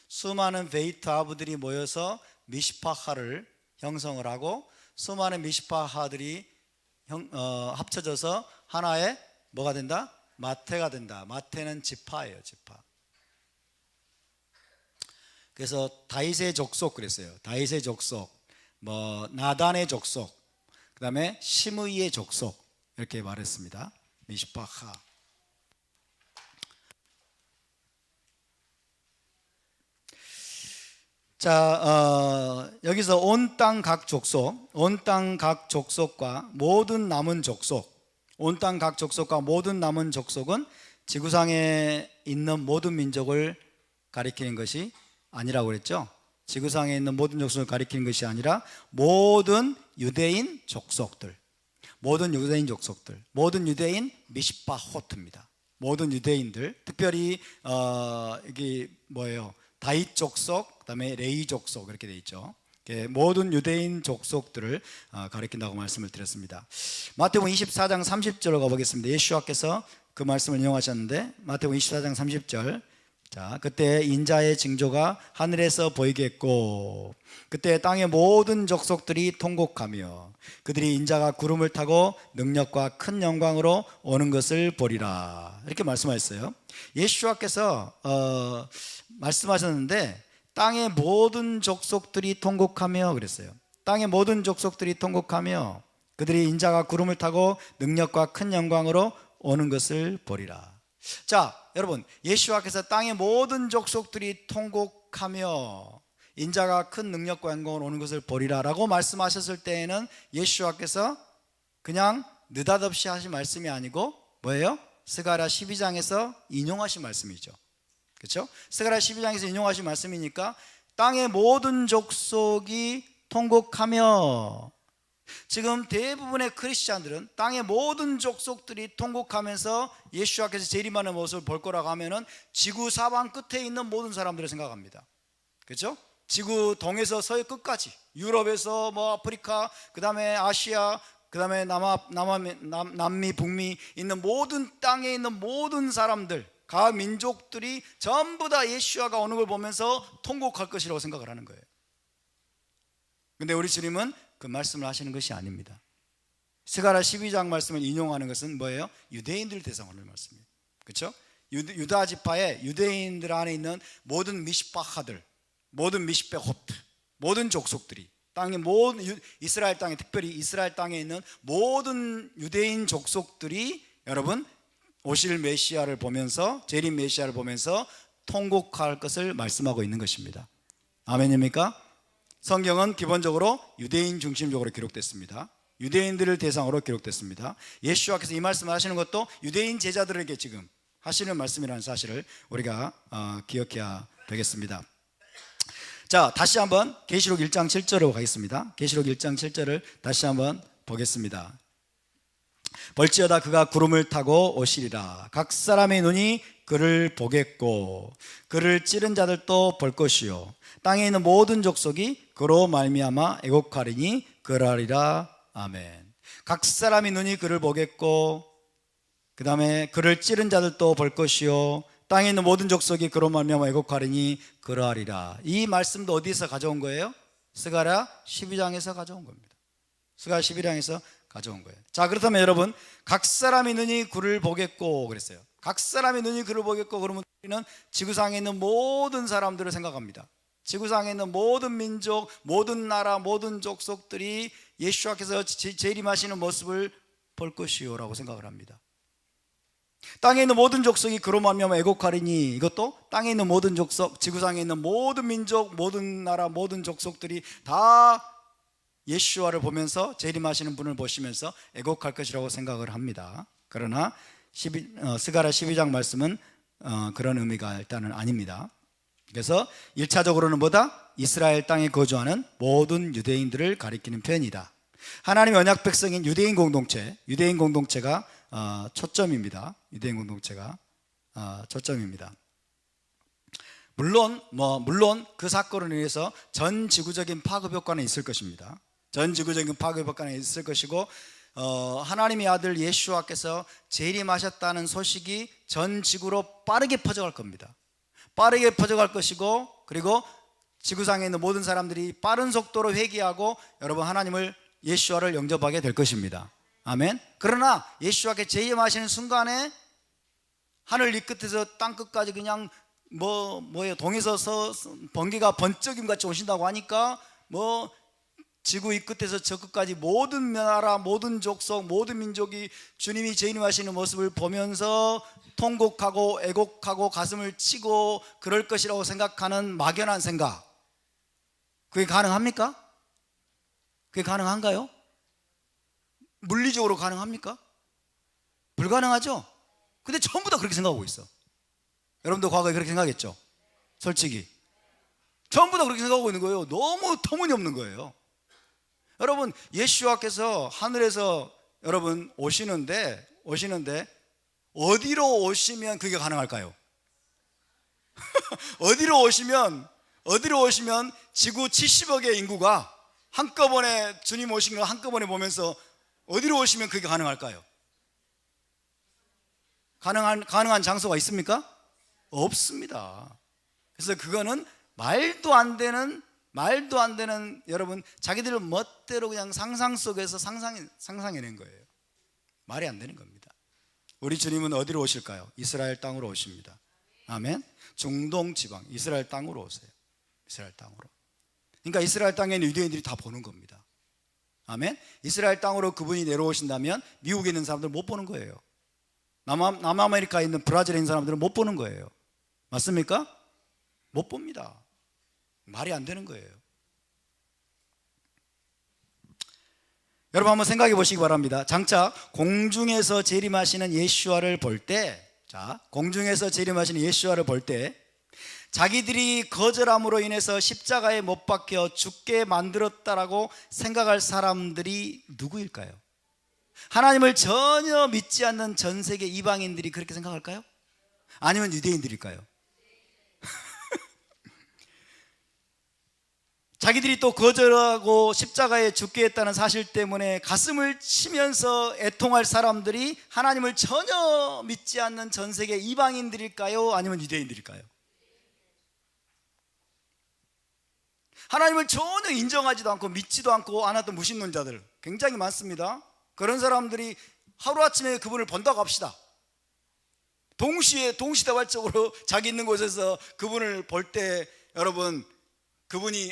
수많은 베이트 아브들이 모여서 미시파하를 형성을 하고, 수많은 미시파하들이 합쳐져서 하나의 뭐가 된다? 마테가 된다. 마테는 지파예요. 지파. 그래서 다윗의 족속 그랬어요. 다윗의 족속, 나단의 족속, 그 다음에 시므이의 족속, 이렇게 말했습니다. 미시파하. 자, 여기서 온 땅 각 족속, 온 땅 각 족속과 모든 남은 족속, 온 땅 각 족속과 모든 남은 족속은 지구상에 있는 모든 민족을 가리키는 것이 아니라고 그랬죠. 지구상에 있는 모든 족속을 가리키는 것이 아니라 모든 유대인 족속들, 모든 유대인 미시파호트입니다. 모든 유대인들, 특별히 여기 뭐예요? 다윗 족속, 그다음에 레이 족속 이렇게 돼 있죠. 모든 유대인 족속들을 가리킨다고 말씀을 드렸습니다. 마태복음 24장 30절로 가보겠습니다. 예수와께서 그 말씀을 인용하셨는데, 마태복음 24장 30절. 자, 그때 인자의 징조가 하늘에서 보이겠고 그때 땅의 모든 족속들이 통곡하며 그들이 인자가 구름을 타고 능력과 큰 영광으로 오는 것을 보리라. 이렇게 말씀하셨어요. 예수와께서 말씀하셨는데 땅의 모든 족속들이 통곡하며 그랬어요. 땅의 모든 족속들이 통곡하며 그들이 인자가 구름을 타고 능력과 큰 영광으로 오는 것을 보리라. 자, 여러분, 예수와께서 땅의 모든 족속들이 통곡하며 인자가 큰 능력과 영광으로 오는 것을 보리라 라고 말씀하셨을 때에는 예수와께서 그냥 느닷없이 하신 말씀이 아니고 뭐예요? 스가랴 12장에서 인용하신 말씀이죠. 그렇죠? 스가랴 12장에서 인용하신 말씀이니까 땅의 모든 족속이 통곡하며, 지금 대부분의 크리스찬들은 땅의 모든 족속들이 통곡하면서 예수와께서 재림하는 모습을 볼 거라고 하면은 지구 사방 끝에 있는 모든 사람들을 생각합니다. 그렇죠? 지구 동에서 서해 끝까지, 유럽에서 아프리카, 그 다음에 아시아, 그 다음에 남미, 북미 있는 모든 땅에 있는 모든 사람들, 각 민족들이 전부 다 예수와가 오는 걸 보면서 통곡할 것이라고 생각을 하는 거예요. 근데 우리 주님은 그 말씀을 하시는 것이 아닙니다. 스가랴 12장 말씀을 인용하는 것은 뭐예요? 유대인들 대상으로 하는 말씀이에요. 그렇죠? 유다 지파의 유대인들 안에 있는 모든 미시파하들, 모든 미시페호트, 모든 족속들이, 땅의 모든 이스라엘 땅에, 특별히 이스라엘 땅에 있는 모든 유대인 족속들이 여러분 오실 메시아를 보면서, 재림 메시아를 보면서 통곡할 것을 말씀하고 있는 것입니다. 아멘입니까? 성경은 기본적으로 유대인 중심적으로 기록됐습니다. 유대인들을 대상으로 기록됐습니다. 예수와께서 이 말씀을 하시는 것도 유대인 제자들에게 지금 하시는 말씀이라는 사실을 우리가 기억해야 되겠습니다. 자, 다시 한번 계시록 1장 7절로 가겠습니다. 계시록 1장 7절을 다시 한번 보겠습니다. 볼지어다 그가 구름을 타고 오시리라. 각 사람의 눈이 그를 보겠고 그를 찌른 자들도 볼 것이요 땅에 있는 모든 족속이 그로 말미암아 애곡하리니 그러하리라. 아멘. 각 사람의 눈이 그를 보겠고 그 다음에 그를 찌른 자들도 볼 것이요 땅에 있는 모든 족속이 그로 말미암아 애곡하리니 그러하리라. 이 말씀도 어디서 가져온 거예요? 스가랴 12장에서 가져온 겁니다. 스가랴 12장에서 가져온 거예요. 자, 그렇다면 여러분, 각 사람의 눈이 그를 보겠고 그랬어요. 각 사람의 눈이 그를 보겠고 그러면 우리는 지구상에 있는 모든 사람들을 생각합니다. 지구상에 있는 모든 민족, 모든 나라, 모든 족속들이 예수와께서 재림하시는 모습을 볼 것이요 라고 생각을 합니다. 땅에 있는 모든 족속이 그로 말미암아 애곡하리니, 이것도 땅에 있는 모든 족속, 지구상에 있는 모든 민족, 모든 나라, 모든 족속들이 다 예수와를 보면서 재림하시는 분을 보시면서 애곡할 것이라고 생각을 합니다. 그러나 스가랴 12장 말씀은 그런 의미가 일단은 아닙니다. 그래서 1차적으로는 뭐다? 이스라엘 땅에 거주하는 모든 유대인들을 가리키는 표현이다. 하나님의 언약 백성인 유대인 공동체가 초점입니다. 유대인 공동체가 초점입니다. 물론 그 사건으로 인해서 전 지구적인 파급 효과는 있을 것입니다. 전 지구적인 파급 효과는 있을 것이고 하나님의 아들 예수와께서 재림하셨다는 소식이 전 지구로 빠르게 퍼져갈 겁니다. 빠르게 퍼져갈 것이고, 그리고 지구상에 있는 모든 사람들이 빠른 속도로 회개하고 여러분 하나님을 예수와를 영접하게 될 것입니다. 아멘. 그러나 예수와께 재림하시는 순간에 하늘 이 끝에서 땅 끝까지 그냥 동에서 번개가 번쩍임 같이 오신다고 하니까 지구 이 끝에서 저 끝까지 모든 나라, 모든 족속, 모든 민족이 주님이 재림하시는 모습을 보면서 통곡하고 애곡하고 가슴을 치고 그럴 것이라고 생각하는 막연한 생각, 그게 가능합니까? 그게 가능한가요? 물리적으로 가능합니까? 불가능하죠? 근데 전부 다 그렇게 생각하고 있어. 여러분도 과거에 그렇게 생각했죠? 솔직히 전부 다 그렇게 생각하고 있는 거예요. 너무 터무니없는 거예요. 여러분, 예수와께서 하늘에서 여러분 오시는데 어디로 오시면 그게 가능할까요? 어디로 오시면 지구 70억의 인구가 한꺼번에 주님 오신 거 한꺼번에 보면서 어디로 오시면 그게 가능할까요? 가능한 장소가 있습니까? 없습니다. 그래서 그거는 말도 안 되는 여러분 자기들 멋대로 그냥 상상 속에서 상상해낸 거예요. 말이 안 되는 겁니다. 우리 주님은 어디로 오실까요? 이스라엘 땅으로 오십니다. 아멘. 중동 지방 이스라엘 땅으로 오세요. 이스라엘 땅으로. 그러니까 이스라엘 땅에 있는 유대인들이 다 보는 겁니다. 아멘. 이스라엘 땅으로 그분이 내려오신다면 미국에 있는 사람들은 못 보는 거예요. 남아메리카에 있는 브라질에 있는 사람들은 못 보는 거예요. 맞습니까? 못 봅니다. 말이 안 되는 거예요. 여러분 한번 생각해 보시기 바랍니다. 장차 공중에서 재림하시는 예수와를 볼 때, 자기들이 거절함으로 인해서 십자가에 못 박혀 죽게 만들었다라고 생각할 사람들이 누구일까요? 하나님을 전혀 믿지 않는 전 세계 이방인들이 그렇게 생각할까요? 아니면 유대인들일까요? 자기들이 또 거절하고 십자가에 죽게 했다는 사실 때문에 가슴을 치면서 애통할 사람들이 하나님을 전혀 믿지 않는 전 세계 이방인들일까요? 아니면 유대인들일까요? 하나님을 전혀 인정하지도 않고 믿지도 않고 않았던 무신론자들 굉장히 많습니다. 그런 사람들이 하루아침에 그분을 본다고 합시다. 동시다발적으로 자기 있는 곳에서 그분을 볼 때 여러분 그분이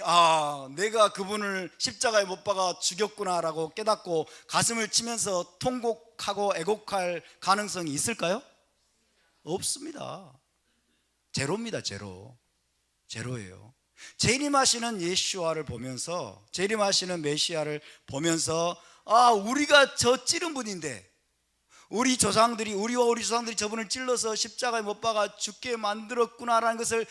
내가 그분을 십자가에 못 박아 죽였구나라고 깨닫고 가슴을 치면서 통곡하고 애곡할 가능성이 있을까요? 없습니다. 제로입니다. 제로예요. 재림하시는 예수와를 보면서, 재림하시는 메시아를 보면서 우리가 저 찌른 분인데 우리와 우리 조상들이 저분을 찔러서 십자가에 못 박아 죽게 만들었구나라는 것을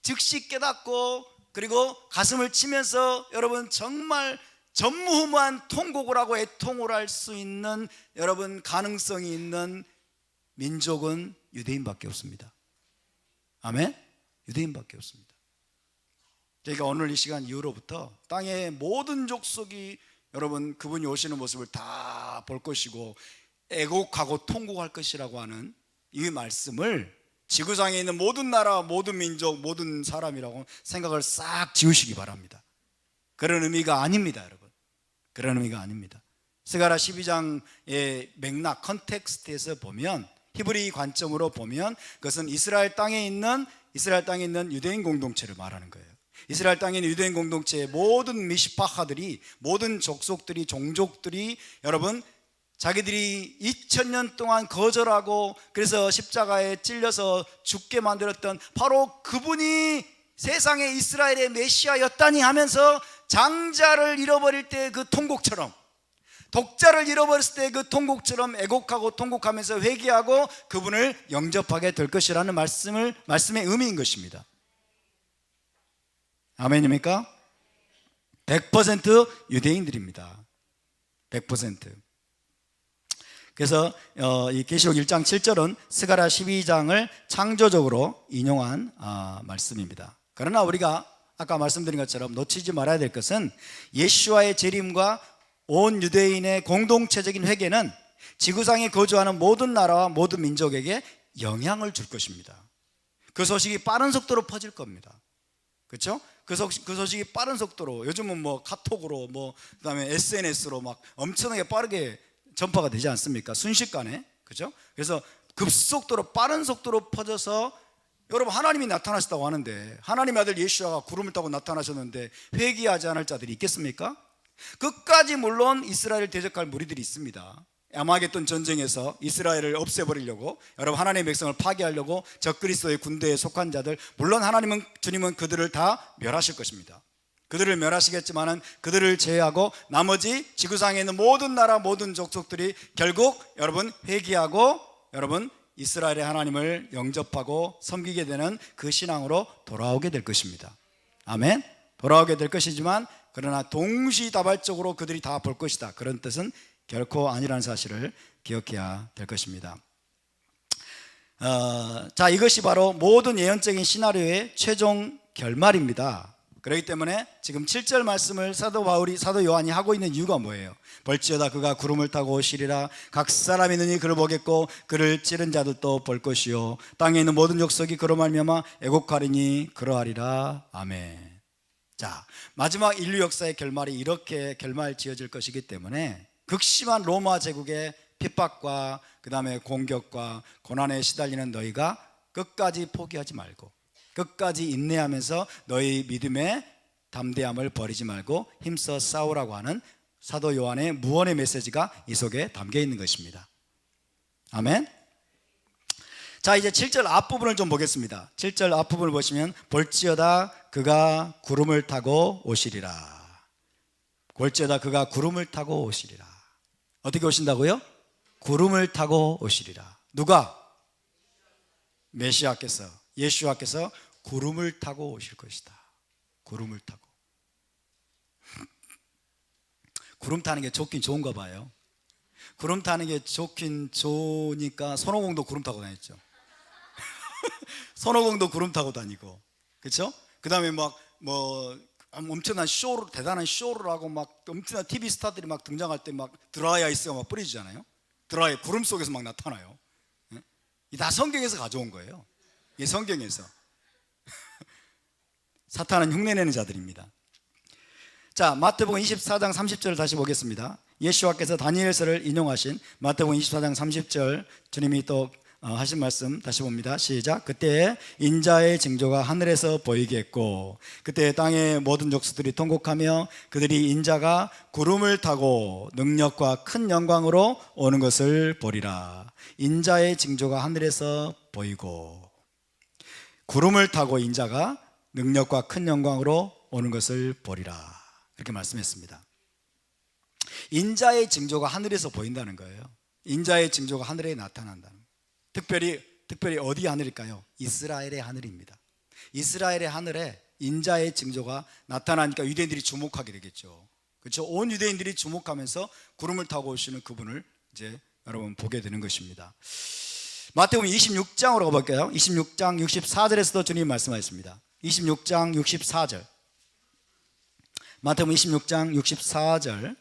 즉시 깨닫고, 그리고 가슴을 치면서 여러분 정말 전무후무한 통곡을 하고 애통을 할 수 있는 여러분 가능성이 있는 민족은 유대인밖에 없습니다. 아멘? 유대인밖에 없습니다. 그러니까 오늘 이 시간 이후로부터 땅의 모든 족속이 여러분 그분이 오시는 모습을 다 볼 것이고 애곡하고 통곡할 것이라고 하는 이 말씀을 지구상에 있는 모든 나라, 모든 민족, 모든 사람이라고 생각을 싹 지우시기 바랍니다. 그런 의미가 아닙니다, 여러분. 그런 의미가 아닙니다. 스가랴 12장의 맥락, 컨텍스트에서 보면, 히브리 관점으로 보면 그것은 이스라엘 땅에 있는 유대인 공동체를 말하는 거예요. 이스라엘 땅에 있는 유대인 공동체의 모든 미시파하들이, 모든 족속들이, 종족들이 여러분 자기들이 2000년 동안 거절하고 그래서 십자가에 찔려서 죽게 만들었던 바로 그분이 세상에 이스라엘의 메시아였다니 하면서 장자를 잃어버릴 때 그 통곡처럼, 독자를 잃어버렸을 때 그 통곡처럼 애곡하고 통곡하면서 회개하고 그분을 영접하게 될 것이라는 말씀의 의미인 것입니다. 아멘입니까? 100% 유대인들입니다. 100%. 그래서 이 계시록 1장 7절은 스가랴 12장을 창조적으로 인용한 말씀입니다. 그러나 우리가 아까 말씀드린 것처럼 놓치지 말아야 될 것은 예수와의 재림과 온 유대인의 공동체적인 회개는 지구상에 거주하는 모든 나라와 모든 민족에게 영향을 줄 것입니다. 그 소식이 빠른 속도로 퍼질 겁니다. 그렇죠? 그 소식이 빠른 속도로, 요즘은 뭐 카톡으로 그다음에 SNS로 막 엄청나게 빠르게 전파가 되지 않습니까? 순식간에. 그렇죠? 그래서 급속도로 빠른 속도로 퍼져서 여러분 하나님이 나타나셨다고 하는데, 하나님의 아들 예수가 구름을 타고 나타나셨는데 회개하지 않을 자들이 있겠습니까? 끝까지 물론 이스라엘을 대적할 무리들이 있습니다. 아마겟돈 전쟁에서 이스라엘을 없애버리려고, 여러분 하나님의 백성을 파괴하려고 적그리스도의 군대에 속한 자들, 물론 주님은 그들을 다 멸하실 것입니다. 그들을 멸하시겠지만은 그들을 제외하고 나머지 지구상에 있는 모든 나라, 모든 족속들이 결국 여러분 회개하고 여러분 이스라엘의 하나님을 영접하고 섬기게 되는 그 신앙으로 돌아오게 될 것입니다. 아멘. 돌아오게 될 것이지만 그러나 동시다발적으로 그들이 다 볼 것이다, 그런 뜻은 결코 아니라는 사실을 기억해야 될 것입니다. 자, 이것이 바로 모든 예언적인 시나리오의 최종 결말입니다. 그렇기 때문에 지금 7절 말씀을 사도 요한이 하고 있는 이유가 뭐예요? 볼지어다 그가 구름을 타고 오시리라. 각 사람이 눈이 그를 보겠고 그를 찌른 자들도 볼 것이요 땅에 있는 모든 족속이 그로 말미암아 애곡하리니 그러하리라. 아멘. 자, 마지막 인류 역사의 결말이 이렇게 결말 지어질 것이기 때문에 극심한 로마 제국의 핍박과 그 다음에 공격과 고난에 시달리는 너희가 끝까지 포기하지 말고 끝까지 인내하면서 너희 믿음의 담대함을 버리지 말고 힘써 싸우라고 하는 사도 요한의 무언의 메시지가 이 속에 담겨 있는 것입니다. 아멘. 자, 이제 7절 앞부분을 좀 보겠습니다. 7절 앞부분을 보시면 볼지어다 그가 구름을 타고 오시리라. 볼지어다 그가 구름을 타고 오시리라. 어떻게 오신다고요? 구름을 타고 오시리라. 누가? 메시아께서, 예수와께서 구름을 타고 오실 것이다. 구름을 타고. 구름 타는 게 좋긴 좋은가 봐요. 구름 타는 게 좋긴 좋으니까 손오공도 구름 타고 다녔죠. 손오공도 구름 타고 다니고, 그렇죠? 그 다음에 엄청난 쇼를, 대단한 쇼를 하고 막 엄청난 TV 스타들이 막 등장할 때 막 드라이 아이스가 막 뿌려지잖아요. 드라이, 구름 속에서 막 나타나요. 이 다 성경에서 가져온 거예요. 이 성경에서. 사탄은 흉내내는 자들입니다. 자, 마태복음 24장 30절을 다시 보겠습니다. 예수와께서 다니엘서를 인용하신 마태복음 24장 30절 주님이 또 하신 말씀 다시 봅니다. 시작. 그때 인자의 징조가 하늘에서 보이겠고 그때 땅의 모든 족속들이 통곡하며 그들이 인자가 구름을 타고 능력과 큰 영광으로 오는 것을 보리라. 인자의 징조가 하늘에서 보이고 구름을 타고 인자가 능력과 큰 영광으로 오는 것을 보리라. 이렇게 말씀했습니다. 인자의 징조가 하늘에서 보인다는 거예요. 인자의 징조가 하늘에 나타난다는 거예요. 특별히 어디 하늘일까요? 이스라엘의 하늘입니다. 이스라엘의 하늘에 인자의 징조가 나타나니까 유대인들이 주목하게 되겠죠. 그렇죠? 온 유대인들이 주목하면서 구름을 타고 오시는 그분을 이제 여러분 보게 되는 것입니다. 마태복음 26장으로 가볼까요? 26장 64절에서도 주님 말씀하셨습니다. 26장 64절. 마태복음 26장 64절.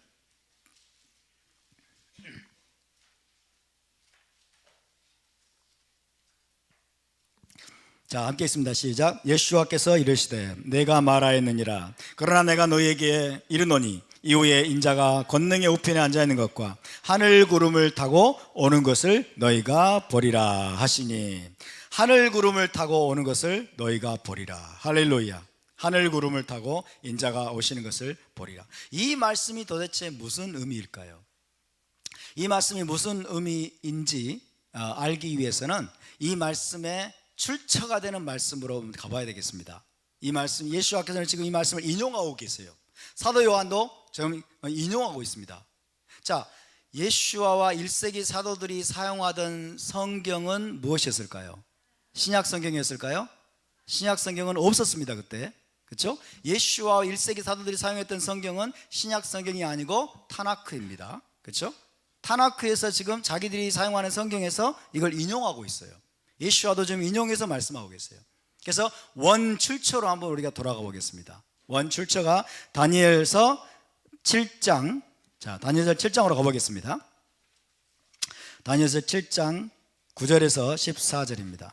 자, 함께 있습니다. 시작. 예수와께서 이르시되 내가 말하였느니라. 그러나 내가 너희에게 이르노니 이후에 인자가 권능의 우편에 앉아 있는 것과 하늘 구름을 타고 오는 것을 너희가 보리라 하시니, 하늘 구름을 타고 오는 것을 너희가 보리라. 할렐루야. 하늘 구름을 타고 인자가 오시는 것을 보리라. 이 말씀이 도대체 무슨 의미일까요? 이 말씀이 무슨 의미인지 알기 위해서는 이 말씀의 출처가 되는 말씀으로 가봐야 되겠습니다. 이 말씀, 예수께서는 지금 이 말씀을 인용하고 계세요. 사도 요한도 지금 인용하고 있습니다. 자, 예수와 1세기 사도들이 사용하던 성경은 무엇이었을까요? 신약 성경이었을까요? 신약 성경은 없었습니다, 그때. 그렇죠? 예수와 1세기 사도들이 사용했던 성경은 신약 성경이 아니고 타나크입니다. 그렇죠? 타나크에서 지금 자기들이 사용하는 성경에서 이걸 인용하고 있어요. 예수와도 지금 인용해서 말씀하고 계세요. 그래서 원 출처로 한번 우리가 돌아가 보겠습니다. 원 출처가 다니엘서 7장. 자, 다니엘서 7장으로 가보겠습니다. 다니엘서 7장 9절에서 14절입니다.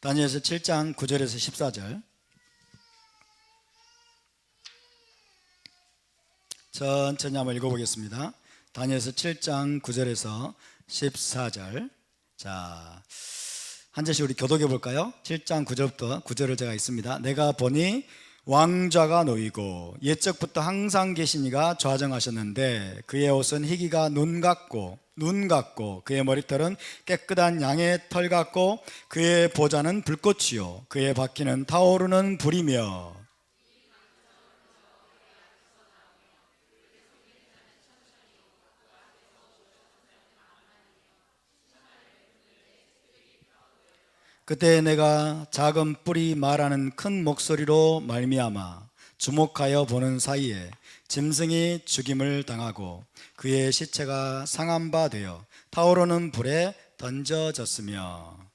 다니엘서 7장 9절에서 14절. 천천히 한번 읽어보겠습니다. 다니엘서 7장 9절에서 14절. 자, 한 절씩 우리 교독해 볼까요? 7장 9절부터 9절을 제가 있습니다. 내가 보니 왕좌가 놓이고 옛적부터 항상 계신 이가 좌정하셨는데 그의 옷은 희기가 눈 같고 그의 머리털은 깨끗한 양의 털 같고 그의 보좌는 불꽃이요 그의 바퀴는 타오르는 불이며 그때 내가 작은 뿔이 말하는 큰 목소리로 말미암아 주목하여 보는 사이에 짐승이 죽임을 당하고 그의 시체가 상한 바 되어 타오르는 불에 던져졌으며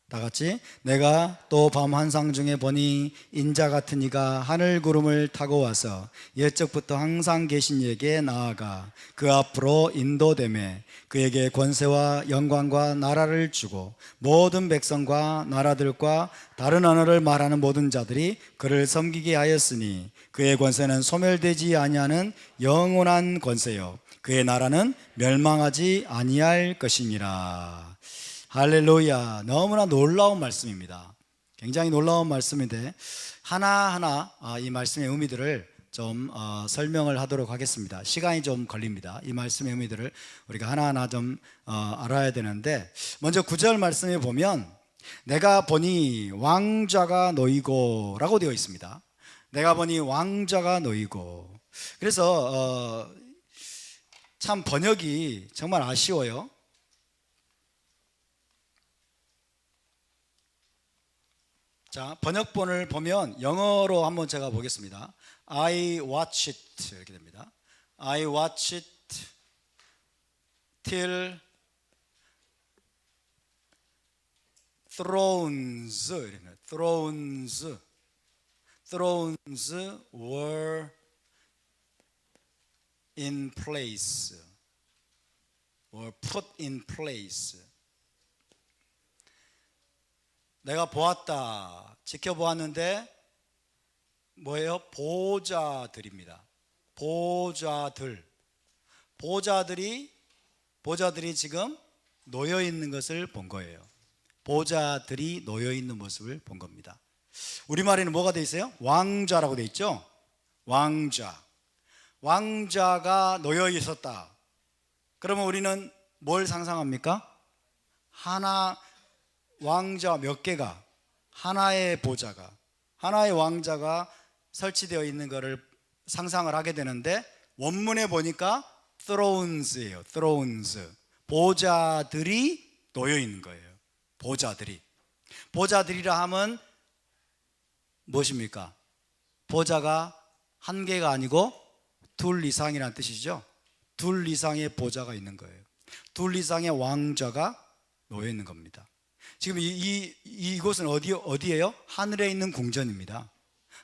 다 같이 내가 또 밤 환상 중에 보니 인자 같은 이가 하늘 구름을 타고 와서 옛적부터 항상 계신 이에게 나아가 그 앞으로 인도되매 그에게 권세와 영광과 나라를 주고 모든 백성과 나라들과 다른 언어를 말하는 모든 자들이 그를 섬기게 하였으니 그의 권세는 소멸되지 아니하는 영원한 권세요 그의 나라는 멸망하지 아니할 것이니라. 할렐루야. 너무나 놀라운 말씀입니다. 굉장히 놀라운 말씀인데 하나하나 이 말씀의 의미들을 좀 설명을 하도록 하겠습니다. 시간이 좀 걸립니다. 이 말씀의 의미들을 우리가 하나하나 좀 알아야 되는데 먼저 9절 말씀에 보면 내가 보니 왕좌가 놓이고 라고 되어 있습니다. 내가 보니 왕좌가 놓이고. 그래서 참 번역이 정말 아쉬워요. 자, 번역본을 보면 영어로 한번 제가 보겠습니다. I watch it 이렇게 됩니다. I watch it till thrones were in place or put in place. 내가 보았다, 지켜보았는데 뭐예요? 보좌들입니다. 보좌들이 지금 놓여 있는 것을 본 거예요. 보좌들이 놓여 있는 모습을 본 겁니다. 우리말에는 뭐가 돼 있어요? 왕좌라고 돼 있죠? 왕좌가 놓여 있었다. 그러면 우리는 뭘 상상합니까? 하나 왕좌 몇 개가 하나의 보좌가 하나의 왕좌가 설치되어 있는 것을 상상을 하게 되는데 원문에 보니까 thrones예요. thrones 보좌들이 놓여 있는 거예요. 보좌들이라 하면 무엇입니까? 보좌가 한 개가 아니고 둘 이상이라는 뜻이죠. 둘 이상의 보좌가 있는 거예요. 둘 이상의 왕좌가 놓여 있는 겁니다. 지금 이곳은 어디예요? 하늘에 있는 궁전입니다.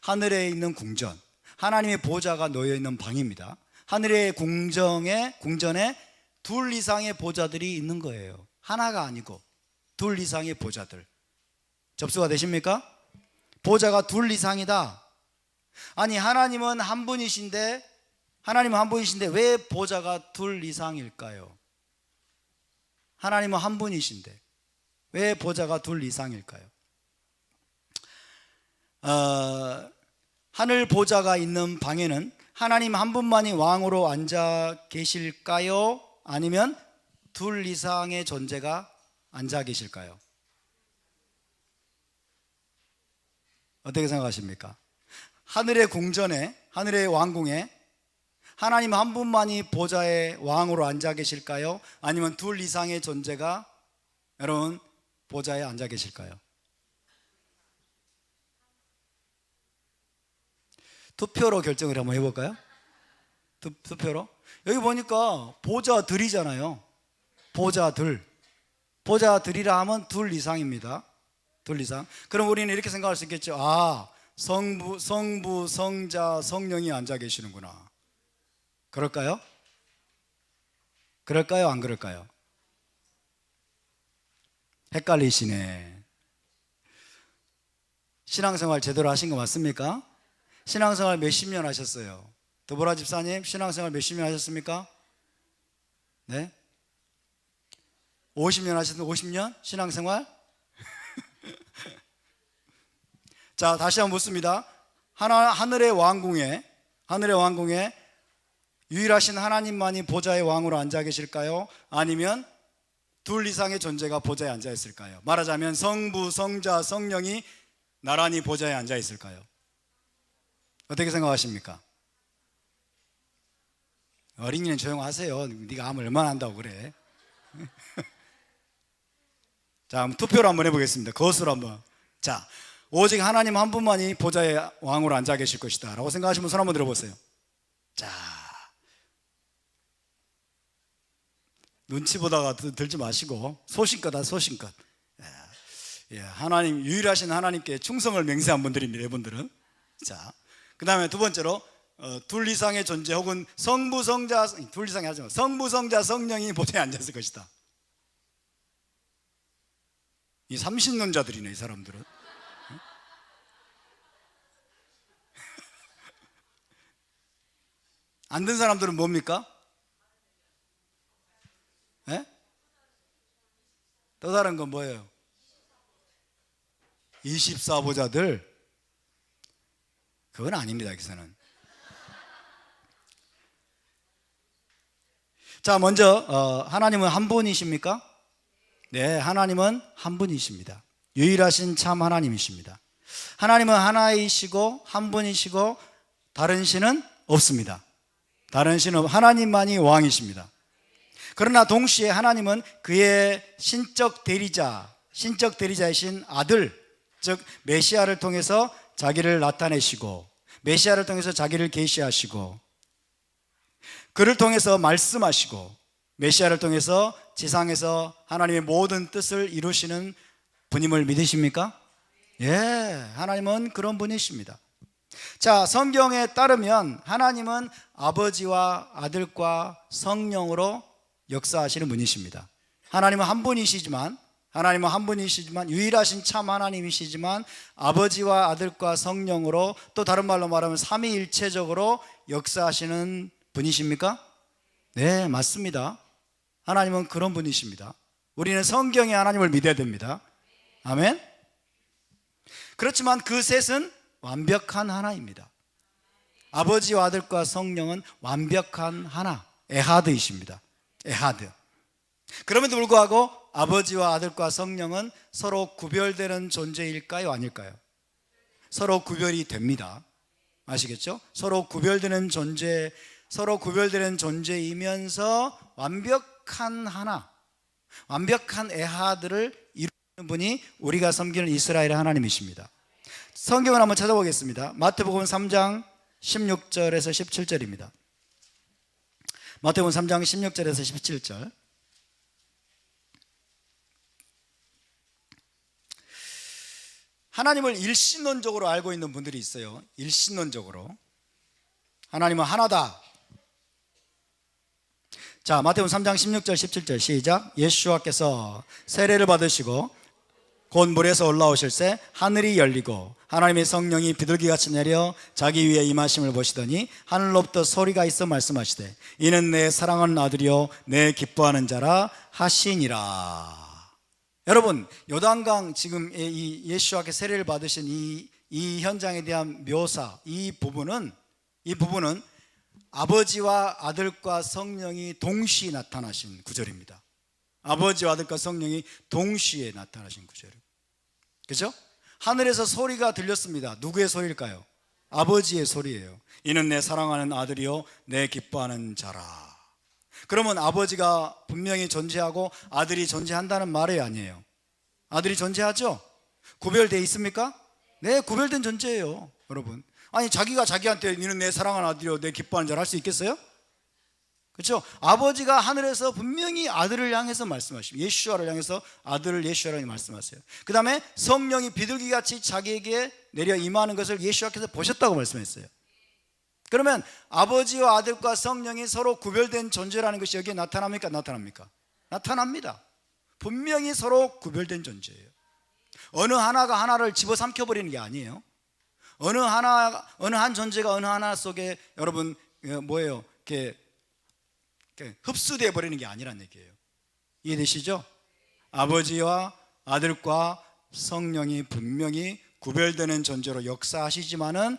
하늘에 있는 궁전, 하나님의 보좌가 놓여 있는 방입니다. 하늘의 궁전에 둘 이상의 보좌들이 있는 거예요. 하나가 아니고 둘 이상의 보좌들. 접수가 되십니까? 보좌가 둘 이상이다. 아니, 하나님은 한 분이신데 왜 보좌가 둘 이상일까요? 하나님은 한 분이신데 왜 보좌가 둘 이상일까요? 하늘 보좌가 있는 방에는 하나님 한 분만이 왕으로 앉아 계실까요? 아니면 둘 이상의 존재가 앉아 계실까요? 어떻게 생각하십니까? 하늘의 궁전에, 하늘의 왕궁에 하나님 한 분만이 보좌의 왕으로 앉아 계실까요? 아니면 둘 이상의 존재가 여러분 보좌에 앉아 계실까요? 투표로 결정을 한번 해볼까요? 투표로? 여기 보니까 보좌들이잖아요. 보좌들이라 하면 둘 이상입니다. 둘 이상. 그럼 우리는 이렇게 생각할 수 있겠죠. 아, 성부, 성자, 성령이 앉아 계시는구나. 그럴까요? 그럴까요? 안 그럴까요? 헷갈리시네. 신앙생활 제대로 하신 거 맞습니까? 신앙생활 몇십 년 하셨어요? 도보라 집사님, 신앙생활 몇십 년 하셨습니까? 네? 50년 하셨는데 50년? 신앙생활? 자, 다시 한번 묻습니다. 하늘의 왕궁에 유일하신 하나님만이 보좌의 왕으로 앉아 계실까요? 아니면 둘 이상의 존재가 보좌에 앉아 있을까요? 말하자면 성부, 성자, 성령이 나란히 보좌에 앉아 있을까요? 어떻게 생각하십니까? 어린이는 조용하세요. 네가 암을 얼마나 한다고 그래. 자, 한번 투표를 한번 해보겠습니다. 거수로 한번. 자, 오직 하나님 한 분만이 보좌의 왕으로 앉아 계실 것이다 라고 생각하시면 손 한번 들어보세요. 자, 눈치 보다가 들지 마시고 소신껏 소신껏. 예, 하나님, 유일하신 하나님께 충성을 맹세한 분들입니다. 이분들은. 자, 그 다음에 두 번째로 둘 이상의 존재 혹은 성부, 성자, 둘 이상이 하지 마. 성부, 성자, 성령이 보좌에 앉았을 것이다. 이 삼신론자들이네, 이 사람들은. 안 된 사람들은 뭡니까? 예? 또 다른 건 뭐예요? 24보좌들. 그건 아닙니다, 여기서는. 자, 먼저 하나님은 한 분이십니까? 네, 하나님은 한 분이십니다. 유일하신 참 하나님이십니다. 하나님은 하나이시고 한 분이시고 다른 신은 없습니다. 다른 신은 하나님만이 왕이십니다. 그러나 동시에 하나님은 그의 신적 대리자이신 아들, 즉 메시아를 통해서 자기를 나타내시고 메시아를 통해서 자기를 계시하시고 그를 통해서 말씀하시고 메시아를 통해서 지상에서 하나님의 모든 뜻을 이루시는 분임을 믿으십니까? 예, 하나님은 그런 분이십니다. 자, 성경에 따르면 하나님은 아버지와 아들과 성령으로 역사하시는 분이십니다. 하나님은 한 분이시지만 유일하신 참 하나님이시지만 아버지와 아들과 성령으로, 또 다른 말로 말하면 삼위일체적으로 역사하시는 분이십니까? 네, 맞습니다. 하나님은 그런 분이십니다. 우리는 성경의 하나님을 믿어야 됩니다. 아멘. 그렇지만 그 셋은 완벽한 하나입니다. 아버지와 아들과 성령은 완벽한 하나, 에하드이십니다. 에하드. 그럼에도 불구하고 아버지와 아들과 성령은 서로 구별되는 존재일까요? 아닐까요? 서로 구별이 됩니다. 아시겠죠? 서로 구별되는 존재이면서 완벽한 하나, 완벽한 에하드를 이루는 분이 우리가 섬기는 이스라엘의 하나님이십니다. 성경을 한번 찾아보겠습니다. 마태복음 3장 16절에서 17절입니다. 마태복음 3장 16절에서 17절. 하나님을 일신론적으로 알고 있는 분들이 있어요. 일신론적으로 하나님은 하나다. 자, 마태복음 3장 16절 17절 시작. 예수와께서 세례를 받으시고 곧 물에서 올라오실새 하늘이 열리고 하나님의 성령이 비둘기같이 내려 자기 위에 임하심을 보시더니 하늘로부터 소리가 있어 말씀하시되 이는 내 사랑하는 아들이요 내 기뻐하는 자라 하시니라. 여러분, 요단강 지금 이 예수와께 세례를 받으신 이 현장에 대한 묘사, 이 부분은 아버지와 아들과 성령이 동시에 나타나신 구절입니다. 아버지와 아들과 성령이 동시에 나타나신 구절이에요. 그렇죠? 하늘에서 소리가 들렸습니다. 누구의 소리일까요? 아버지의 소리예요. 이는 내 사랑하는 아들이요 내 기뻐하는 자라. 그러면 아버지가 분명히 존재하고 아들이 존재한다는 말이 아니에요. 아들이 존재하죠? 구별되어 있습니까? 네, 구별된 존재예요, 여러분. 아니, 자기가 자기한테 이는 내 사랑하는 아들이요 내 기뻐하는 자라 할 수 있겠어요? 그렇죠? 아버지가 하늘에서 분명히 아들을 향해서 말씀하시고 예수아를 향해서 아들을 예수아라고 말씀하세요. 그 다음에 성령이 비둘기같이 자기에게 내려 임하는 것을 예수아께서 보셨다고 말씀했어요. 그러면 아버지와 아들과 성령이 서로 구별된 존재라는 것이 여기에 나타납니까? 나타납니까? 나타납니다. 분명히 서로 구별된 존재예요. 어느 하나가 하나를 집어삼켜버리는 게 아니에요. 어느 한 존재가 어느 하나 속에 여러분 뭐예요? 이렇게 흡수되어 버리는 게 아니란 얘기예요. 이해되시죠? 아버지와 아들과 성령이 분명히 구별되는 존재로 역사하시지만은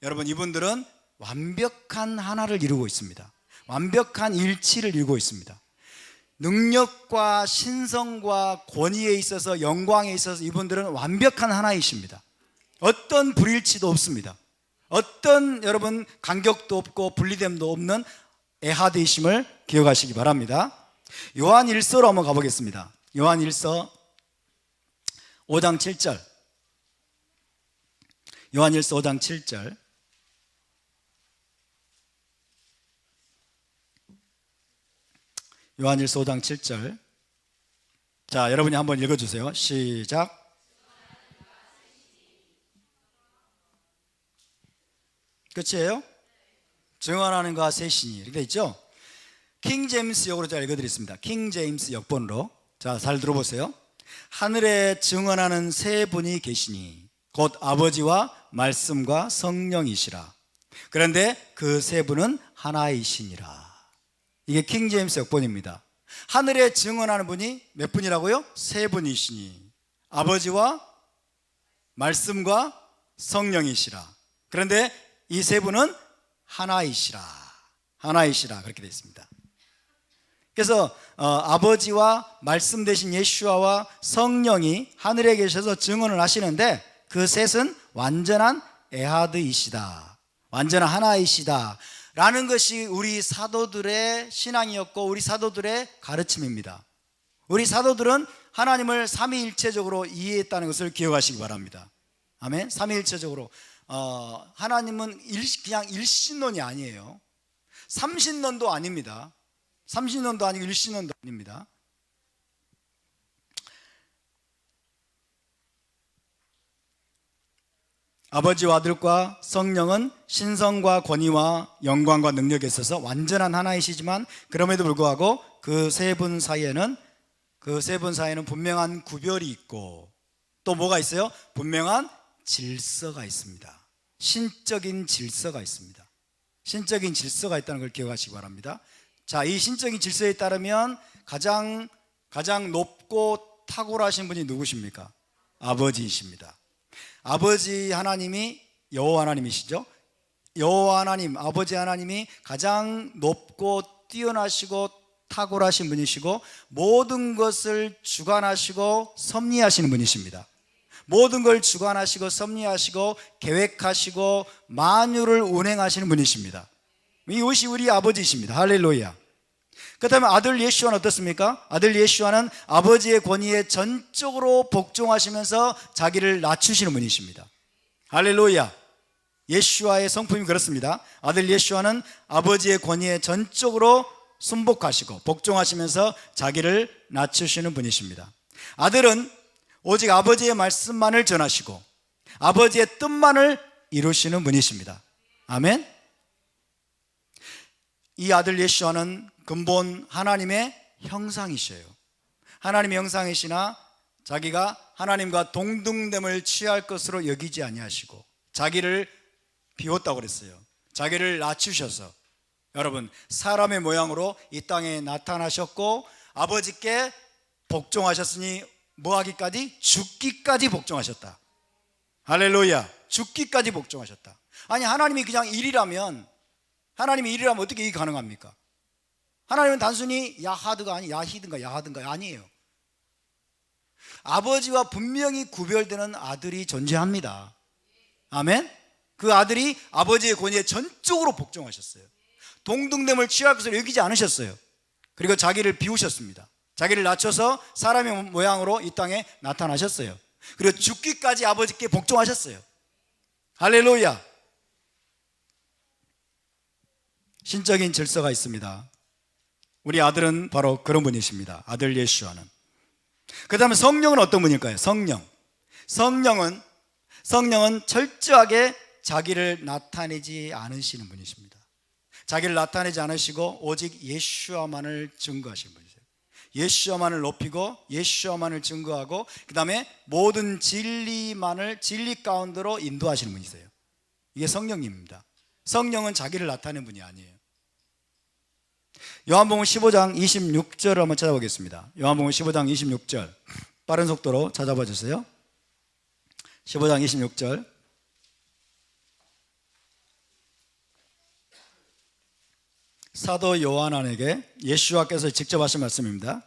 여러분 이분들은 완벽한 하나를 이루고 있습니다. 완벽한 일치를 이루고 있습니다. 능력과 신성과 권위에 있어서 영광에 있어서 이분들은 완벽한 하나이십니다. 어떤 불일치도 없습니다. 어떤 여러분 간격도 없고 분리됨도 없는 에하드이심을 기억하시기 바랍니다. 요한 1서로 한번 가보겠습니다. 요한 1서 5장 7절. 요한 1서 5장 7절. 요한 1서 5장 7절. 자, 여러분이 한번 읽어주세요. 시작. 끝이에요? 증언하는 가 셋이니 이렇게 있죠? 킹 제임스 역으로 제가 읽어드리겠습니다. 킹 제임스 역본으로. 자, 잘 들어보세요. 하늘에 증언하는 세 분이 계시니 곧 아버지와 말씀과 성령이시라. 그런데 그 세 분은 하나이시니라. 이게 킹 제임스 역본입니다. 하늘에 증언하는 분이 몇 분이라고요? 세 분이시니 아버지와 말씀과 성령이시라. 그런데 이 세 분은 하나이시라. 하나이시라. 그렇게 되어 있습니다. 그래서 아버지와 말씀 되신 예수아와 성령이 하늘에 계셔서 증언을 하시는데 그 셋은 완전한 에하드이시다. 완전한 하나이시다 라는 것이 우리 사도들의 신앙이었고 우리 사도들의 가르침입니다. 우리 사도들은 하나님을 삼위일체적으로 이해했다는 것을 기억하시기 바랍니다. 아멘. 삼위일체적으로 하나님은 그냥 일신론이 아니에요. 삼신론도 아닙니다. 삼신론도 아니고 일신론도 아닙니다. 아버지와 아들과 성령은 신성과 권위와 영광과 능력에 있어서 완전한 하나이시지만 그럼에도 불구하고 그 세 분 사이에는 분명한 구별이 있고 또 뭐가 있어요? 분명한 질서가 있습니다. 신적인 질서가 있습니다. 신적인 질서가 있다는 걸 기억하시기 바랍니다. 자, 이 신적인 질서에 따르면 가장 높고 탁월하신 분이 누구십니까? 아버지이십니다. 아버지 하나님이 여호와 하나님이시죠. 여호와 하나님, 아버지 하나님이 가장 높고 뛰어나시고 탁월하신 분이시고 모든 것을 주관하시고 섭리하시는 분이십니다. 모든 걸 주관하시고 섭리하시고 계획하시고 만유를 운행하시는 분이십니다. 이것이 우리 아버지이십니다. 할렐루야. 그 다음에 아들 예슈아는 어떻습니까? 아들 예슈아는 아버지의 권위에 전적으로 복종하시면서 자기를 낮추시는 분이십니다. 할렐루야. 예슈아의 성품이 그렇습니다. 아들 예슈아는 아버지의 권위에 전적으로 순복하시고 복종하시면서 자기를 낮추시는 분이십니다. 아들은 오직 아버지의 말씀만을 전하시고 아버지의 뜻만을 이루시는 분이십니다. 아멘. 이 아들 예슈아는 근본 하나님의 형상이셔요. 하나님의 형상이시나 자기가 하나님과 동등됨을 취할 것으로 여기지 아니하시고 자기를 비웠다고 그랬어요. 자기를 낮추셔서 여러분 사람의 모양으로 이 땅에 나타나셨고 아버지께 복종하셨으니 뭐하기까지? 죽기까지 복종하셨다. 할렐루야. 죽기까지 복종하셨다. 아니 하나님이 그냥 일이라면 어떻게 이게 가능합니까? 하나님은 단순히 야하드가 아니 야히든가 야하든가 아니에요. 아버지와 분명히 구별되는 아들이 존재합니다. 아멘. 그 아들이 아버지의 권위에 전적으로 복종하셨어요. 동등됨을 취할 것을 여기지 않으셨어요. 그리고 자기를 비우셨습니다. 자기를 낮춰서 사람의 모양으로 이 땅에 나타나셨어요. 그리고 죽기까지 아버지께 복종하셨어요. 할렐루야. 신적인 질서가 있습니다. 우리 아들은 바로 그런 분이십니다. 아들 예슈아는. 그 다음에 성령은 어떤 분일까요? 성령은 철저하게 자기를 나타내지 않으시는 분이십니다. 자기를 나타내지 않으시고 오직 예슈아만을 증거하시는 분이세요. 예슈아만을 높이고 예슈아만을 증거하고 그 다음에 모든 진리 가운데로 인도하시는 분이세요. 이게 성령님입니다. 성령은 자기를 나타내는 분이 아니에요. 요한복음 15장 26절을 한번 찾아보겠습니다. 요한복음 15장 26절 빠른 속도로 찾아봐 주세요. 15장 26절 사도 요한에게 예수와께서 직접 하신 말씀입니다.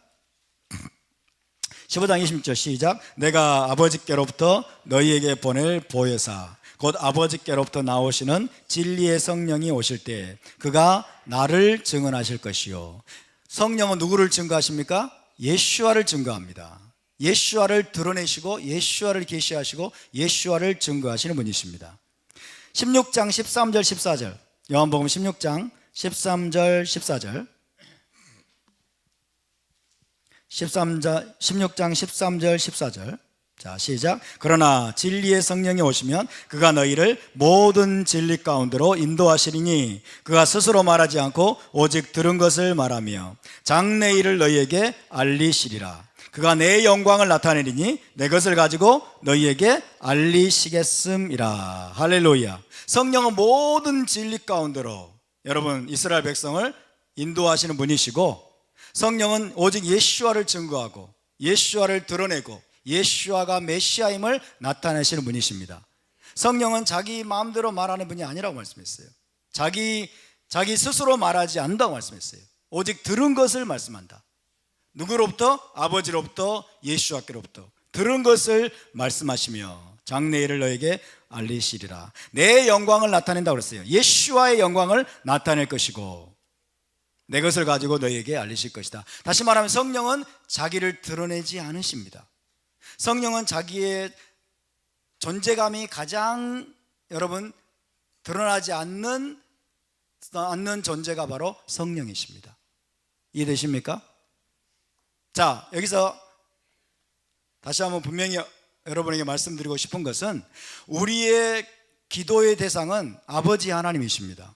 15장 26절 시작. 내가 아버지께로부터 너희에게 보낼 보혜사 곧 아버지께로부터 나오시는 진리의 성령이 오실 때 그가 나를 증언하실 것이요. 성령은 누구를 증거하십니까? 예수와를 증거합니다. 예수와를 드러내시고 예수와를 계시하시고 예수와를 증거하시는 분이십니다. 16장 13절 14절 요한복음 16장 13절 14절 16장 13절 14절 자 시작. 그러나 진리의 성령이 오시면 그가 너희를 모든 진리 가운데로 인도하시리니 그가 스스로 말하지 않고 오직 들은 것을 말하며 장래 일을 너희에게 알리시리라. 그가 내 영광을 나타내리니 내 것을 가지고 너희에게 알리시겠음이라. 할렐루야. 성령은 모든 진리 가운데로 여러분 이스라엘 백성을 인도하시는 분이시고 성령은 오직 예수와를 증거하고 예수와를 드러내고 예수와가 메시아임을 나타내시는 분이십니다. 성령은 자기 마음대로 말하는 분이 아니라고 말씀했어요. 자기 스스로 말하지 않는다고 말씀했어요. 오직 들은 것을 말씀한다. 누구로부터? 아버지로부터 예수와께로부터 들은 것을 말씀하시며 장래일을 너에게 알리시리라. 내 영광을 나타낸다고 그랬어요. 예수와의 영광을 나타낼 것이고 내 것을 가지고 너에게 알리실 것이다. 다시 말하면 성령은 자기를 드러내지 않으십니다. 성령은 자기의 존재감이 가장 여러분 드러나지 않는 존재가 바로 성령이십니다. 이해되십니까? 자, 여기서 다시 한번 분명히 여러분에게 말씀드리고 싶은 것은 우리의 기도의 대상은 아버지 하나님이십니다.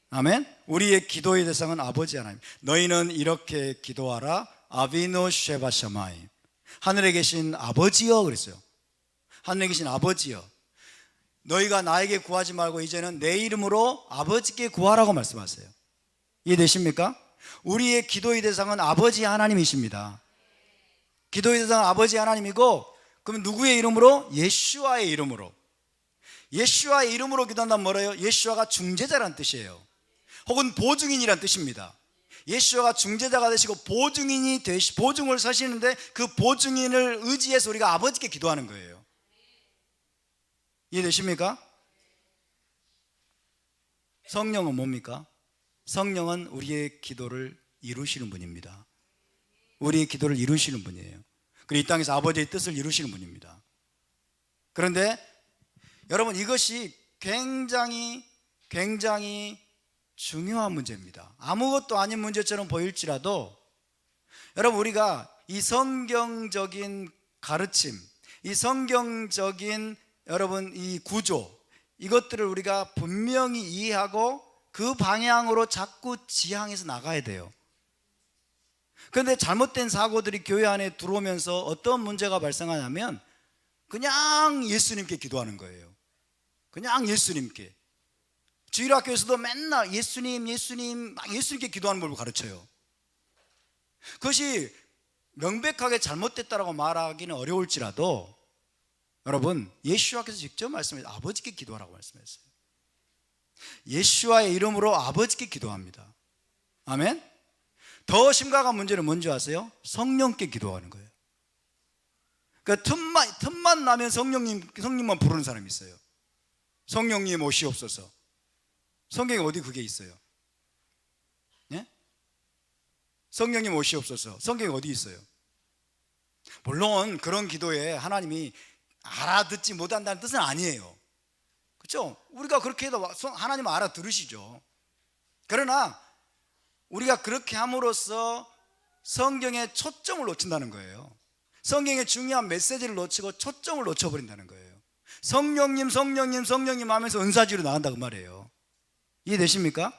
아멘. 우리의 기도의 대상은 아버지 하나님. 너희는 이렇게 기도하라. 아비노 쉐바샤마이. 하늘에 계신 아버지여 그랬어요. 하늘에 계신 아버지여, 너희가 나에게 구하지 말고 이제는 내 이름으로 아버지께 구하라고 말씀하세요. 이해되십니까? 우리의 기도의 대상은 아버지 하나님이십니다. 기도의 대상은 아버지 하나님이고 그럼 누구의 이름으로? 예수와의 이름으로. 예수와의 이름으로 기도한다면 뭐래요? 예수와가 중재자란 뜻이에요. 혹은 보증인이란 뜻입니다. 예수와가 중재자가 되시고 보증을 서시는데 그 보증인을 의지해서 우리가 아버지께 기도하는 거예요. 이해되십니까? 성령은 뭡니까? 성령은 우리의 기도를 이루시는 분입니다. 우리의 기도를 이루시는 분이에요. 그리고 이 땅에서 아버지의 뜻을 이루시는 분입니다. 그런데 여러분, 이것이 굉장히 중요한 문제입니다. 아무것도 아닌 문제처럼 보일지라도 여러분, 우리가 이 성경적인 가르침, 이 성경적인 여러분 이 구조, 이것들을 우리가 분명히 이해하고 그 방향으로 자꾸 지향해서 나가야 돼요. 그런데 잘못된 사고들이 교회 안에 들어오면서 어떤 문제가 발생하냐면 그냥 예수님께 기도하는 거예요. 그냥 예수님께. 주일학교에서도 맨날 예수님 막 예수님께 기도하는 걸 가르쳐요. 그것이 명백하게 잘못됐다라고 말하기는 어려울지라도 여러분, 예수와께서 직접 말씀하셨어요. 아버지께 기도하라고 말씀했어요. 예수와의 이름으로 아버지께 기도합니다. 아멘. 더 심각한 문제는 뭔지 아세요? 성령께 기도하는 거예요. 그러니까 틈만 나면 성령님만 부르는 사람이 있어요. 성령님 오시옵소서. 성경에 어디 그게 있어요? 예? 성령님 오시옵소서. 성경에 어디 있어요? 물론 그런 기도에 하나님이 알아듣지 못한다는 뜻은 아니에요. 그렇죠? 우리가 그렇게 해도 하나님은 알아들으시죠. 그러나 우리가 그렇게 함으로써 성경의 초점을 놓친다는 거예요. 성경의 중요한 메시지를 놓치고 초점을 놓쳐버린다는 거예요. 성령님 하면서 은사지로 나간다 그 말이에요. 이해되십니까?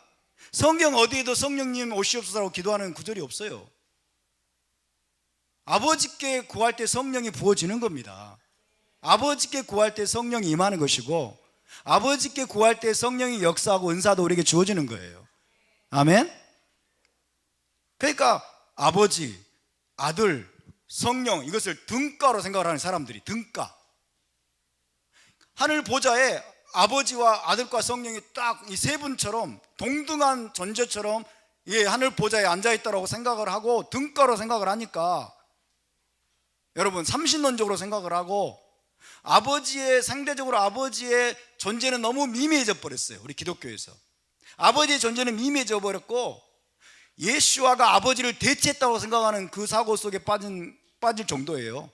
성경 어디에도 성령님 오시옵소서라고 기도하는 구절이 없어요. 아버지께 구할 때 성령이 부어지는 겁니다. 아버지께 구할 때 성령이 임하는 것이고, 아버지께 구할 때 성령이 역사하고 은사도 우리에게 주어지는 거예요. 아멘? 그러니까 아버지, 아들, 성령, 이것을 등가로 생각을 하는 사람들이, 등가. 하늘 보좌에 아버지와 아들과 성령이 딱 이 세 분처럼 동등한 존재처럼 하늘 보좌에 앉아있다고 생각을 하고 등가로 생각을 하니까 여러분, 삼신론적으로 생각을 하고 상대적으로 아버지의 존재는 너무 미미해져 버렸어요. 우리 기독교에서 아버지의 존재는 미미해져 버렸고, 예수와가 아버지를 대체했다고 생각하는 그 사고 속에 빠질 정도예요.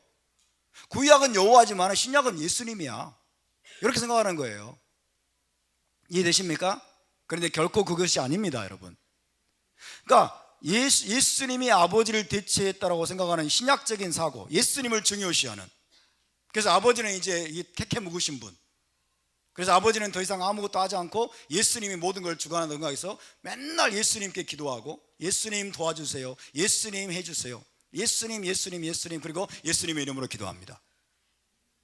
구약은 여호와지만 신약은 예수님이야, 이렇게 생각하는 거예요. 이해되십니까? 그런데 결코 그것이 아닙니다, 여러분. 그러니까 예수님이 아버지를 대체했다고 생각하는 신약적인 사고, 예수님을 중요시하는. 그래서 아버지는 이제 캐캐 묵으신 분, 그래서 아버지는 더 이상 아무것도 하지 않고 예수님이 모든 걸 주관한다고 생각해서 맨날 예수님께 기도하고, 예수님 도와주세요, 예수님 해주세요, 예수님 그리고 예수님의 이름으로 기도합니다.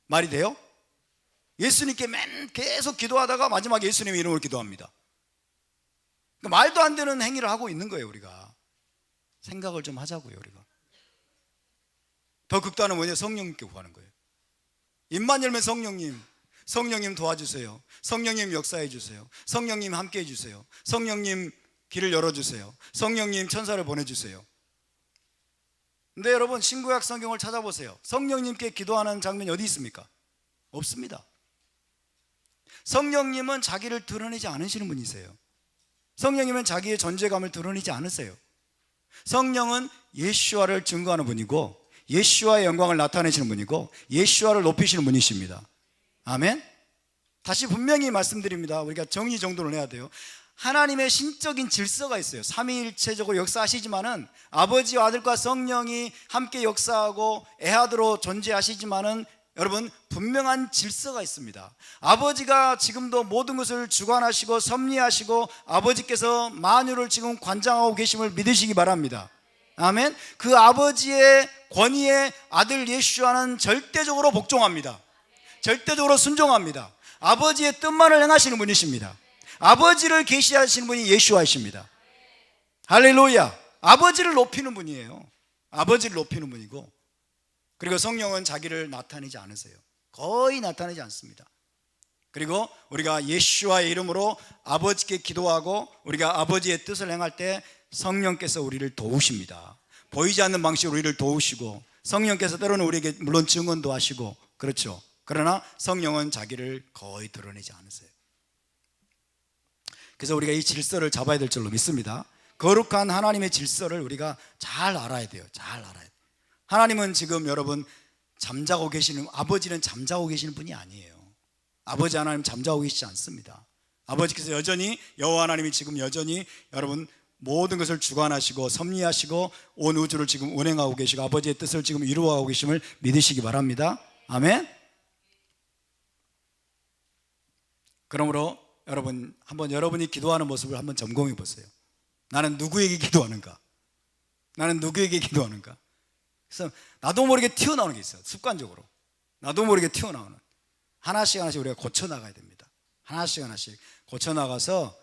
말이 돼요? 예수님께 계속 기도하다가 마지막에 예수님의 이름으로 기도합니다. 그러니까 말도 안 되는 행위를 하고 있는 거예요. 우리가 생각을 좀 하자고요. 우리가 더 극단은 뭐냐? 성령님께 구하는 거예요. 입만 열면 성령님 도와주세요, 성령님 역사해 주세요, 성령님 함께 해주세요, 성령님 길을 열어주세요, 성령님 천사를 보내주세요. 근데 여러분, 신구약 성경을 찾아보세요. 성령님께 기도하는 장면이 어디 있습니까? 없습니다. 성령님은 자기를 드러내지 않으시는 분이세요. 성령님은 자기의 존재감을 드러내지 않으세요. 성령은 예수와를 증거하는 분이고, 예수와의 영광을 나타내시는 분이고, 예수와를 높이시는 분이십니다. 아멘? 다시 분명히 말씀드립니다. 우리가 정리정돈을 해야 돼요. 하나님의 신적인 질서가 있어요. 삼위일체적으로 역사하시지만은, 아버지와 아들과 성령이 함께 역사하고 애하드로 존재하시지만은 여러분, 분명한 질서가 있습니다. 아버지가 지금도 모든 것을 주관하시고 섭리하시고 아버지께서 만유를 지금 관장하고 계심을 믿으시기 바랍니다. 아멘. 그 아버지의 권위에 아들 예수와는 절대적으로 복종합니다. 절대적으로 순종합니다. 아버지의 뜻만을 행하시는 분이십니다. 아버지를 계시하시는 분이 예수와이십니다. 할렐루야. 아버지를 높이는 분이에요. 아버지를 높이는 분이고, 그리고 성령은 자기를 나타내지 않으세요. 거의 나타내지 않습니다. 그리고 우리가 예수와의 이름으로 아버지께 기도하고 우리가 아버지의 뜻을 행할 때 성령께서 우리를 도우십니다. 보이지 않는 방식으로 우리를 도우시고, 성령께서 때로는 우리에게 물론 증언도 하시고, 그렇죠. 그러나 성령은 자기를 거의 드러내지 않으세요. 그래서 우리가 이 질서를 잡아야 될 줄로 믿습니다. 거룩한 하나님의 질서를 우리가 잘 알아야 돼요. 잘 알아야 돼요. 하나님은 지금 여러분 잠자고 계시는, 아버지는 잠자고 계시는 분이 아니에요. 아버지 하나님 잠자고 계시지 않습니다. 아버지께서 여전히, 여호와 하나님이 지금 여전히 여러분 모든 것을 주관하시고 섭리하시고 온 우주를 지금 운행하고 계시고 아버지의 뜻을 지금 이루어가고 계심을 믿으시기 바랍니다. 아멘. 그러므로 여러분 한번 여러분이 기도하는 모습을 한번 점검해 보세요. 나는 누구에게 기도하는가? 나는 누구에게 기도하는가? 그래서 나도 모르게 튀어나오는 게 있어요. 습관적으로 나도 모르게 튀어나오는, 하나씩 하나씩 우리가 고쳐나가야 됩니다. 하나씩 하나씩 고쳐나가서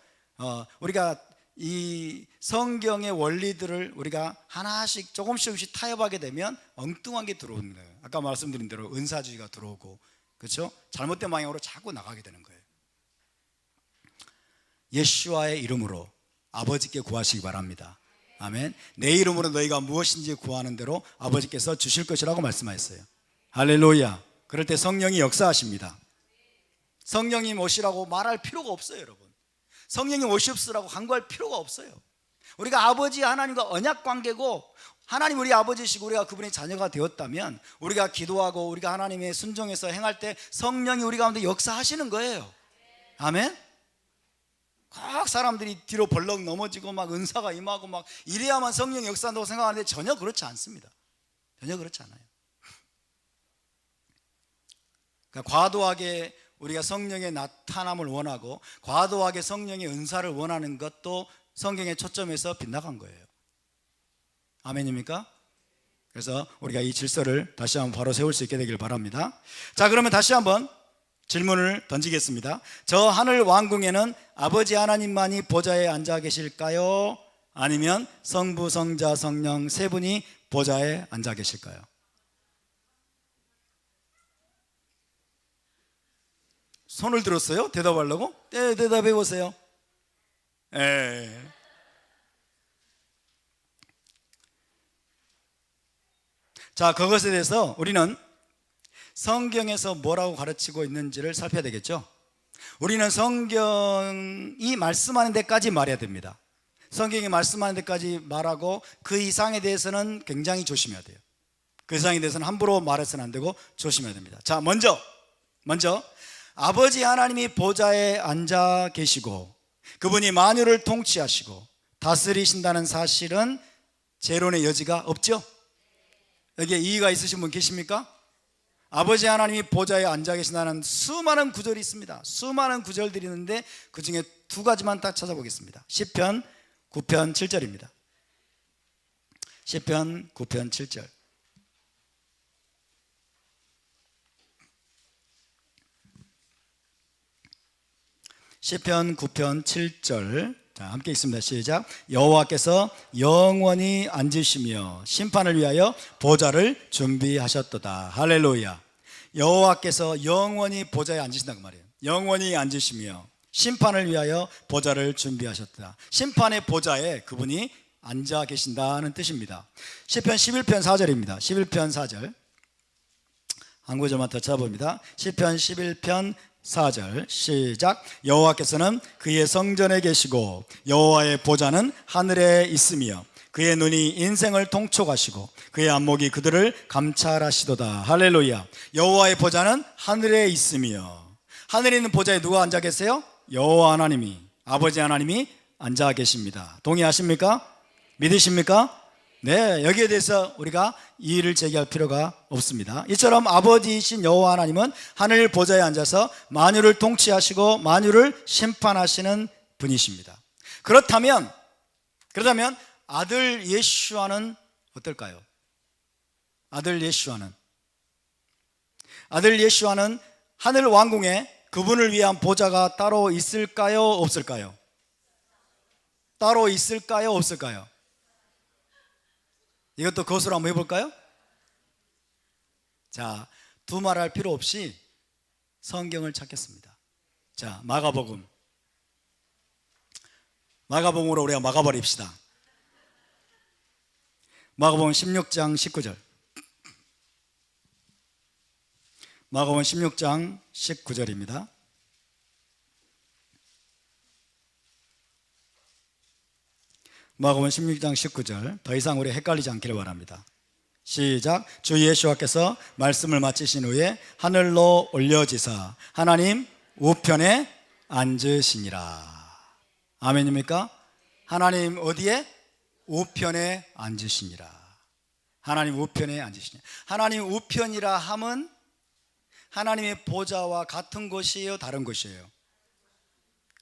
우리가 이 성경의 원리들을 우리가 하나씩 조금씩 타협하게 되면 엉뚱한 게 들어오는 거예요. 아까 말씀드린 대로 은사주의가 들어오고, 그렇죠? 잘못된 방향으로 자꾸 나가게 되는 거예요. 예수와의 이름으로 아버지께 구하시기 바랍니다. 아멘. 내 이름으로 너희가 무엇인지 구하는 대로 아버지께서 주실 것이라고 말씀하셨어요. 할렐루야. 그럴 때 성령이 역사하십니다. 성령님 오시라고 말할 필요가 없어요. 여러분, 성령님 오십시오라고 간구할 필요가 없어요. 우리가 아버지 하나님과 언약 관계고 하나님 우리 아버지시고 우리가 그분의 자녀가 되었다면 우리가 기도하고 우리가 하나님의 순종해서 행할 때 성령이 우리 가운데 역사하시는 거예요. 아멘. 꼭 사람들이 뒤로 벌렁 넘어지고 막 은사가 임하고 막 이래야만 성령이 역사한다고 생각하는데 전혀 그렇지 않습니다. 전혀 그렇지 않아요. 그러니까 과도하게 우리가 성령의 나타남을 원하고 과도하게 성령의 은사를 원하는 것도 성경의 초점에서 빗나간 거예요. 아멘입니까? 그래서 우리가 이 질서를 다시 한번 바로 세울 수 있게 되길 바랍니다. 자, 그러면 다시 한번 질문을 던지겠습니다. 저 하늘 왕궁에는 아버지 하나님만이 보좌에 앉아 계실까요? 아니면 성부, 성자, 성령 세 분이 보좌에 앉아 계실까요? 손을 들었어요? 대답하려고? 네, 대답해 보세요. 자, 그것에 대해서 우리는 성경에서 뭐라고 가르치고 있는지를 살펴야 되겠죠. 우리는 성경이 말씀하는 데까지 말해야 됩니다. 성경이 말씀하는 데까지 말하고 그 이상에 대해서는 굉장히 조심해야 돼요. 그 이상에 대해서는 함부로 말해서는 안 되고 조심해야 됩니다. 자, 먼저 아버지 하나님이 보좌에 앉아 계시고 그분이 만유를 통치하시고 다스리신다는 사실은 재론의 여지가 없죠. 여기에 이의가 있으신 분 계십니까? 아버지 하나님이 보좌에 앉아 계신다는 수많은 구절이 있습니다. 수많은 구절들이 있는데 그 중에 두 가지만 딱 찾아보겠습니다. 시편 9편 7절입니다. 시편 9편 7절. 시편 9편 7절. 자, 함께 읽습니다. 시작. 여호와께서 영원히 앉으시며 심판을 위하여 보좌를 준비하셨도다. 할렐루야. 여호와께서 영원히 보좌에 앉으신다고 말이에요. 영원히 앉으시며 심판을 위하여 보좌를 준비하셨다. 심판의 보좌에 그분이 앉아 계신다는 뜻입니다. 시편 11편 4절입니다. 11편 4절. 한 구절만 더 찾아봅니다. 시편 11편 4절 시작. 여호와께서는 그의 성전에 계시고 여호와의 보좌는 하늘에 있으며 그의 눈이 인생을 통촉하시고 그의 안목이 그들을 감찰하시도다. 할렐루야. 여호와의 보좌는 하늘에 있으며, 하늘에 있는 보좌에 누가 앉아 계세요? 여호와 하나님이, 아버지 하나님이 앉아 계십니다. 동의하십니까? 믿으십니까? 네, 여기에 대해서 우리가 이의를 제기할 필요가 없습니다. 이처럼 아버지이신 여호와 하나님은 하늘 보좌에 앉아서 만유를 통치하시고 만유를 심판하시는 분이십니다. 그렇다면 아들 예슈아는 어떨까요? 아들 예슈아는 하늘 왕궁에 그분을 위한 보좌가 따로 있을까요? 없을까요? 따로 있을까요? 없을까요? 이것도 거수로 한번 해볼까요? 자, 두말할 필요 없이 성경을 찾겠습니다. 자, 마가복음으로 우리가 막아버립시다. 마가복음 16장 19절. 마가복음 16장 19절입니다. 마가복음 16장 19절. 더 이상 우리 헷갈리지 않기를 바랍니다. 시작. 주 예수께서 말씀을 마치신 후에 하늘로 올려지사 하나님 우편에 앉으시니라. 아멘입니까? 하나님 어디에? 우편에 앉으시니라. 하나님 우편에 앉으시니라. 하나님 우편이라 함은 하나님의 보좌와 같은 곳이에요, 다른 곳이에요?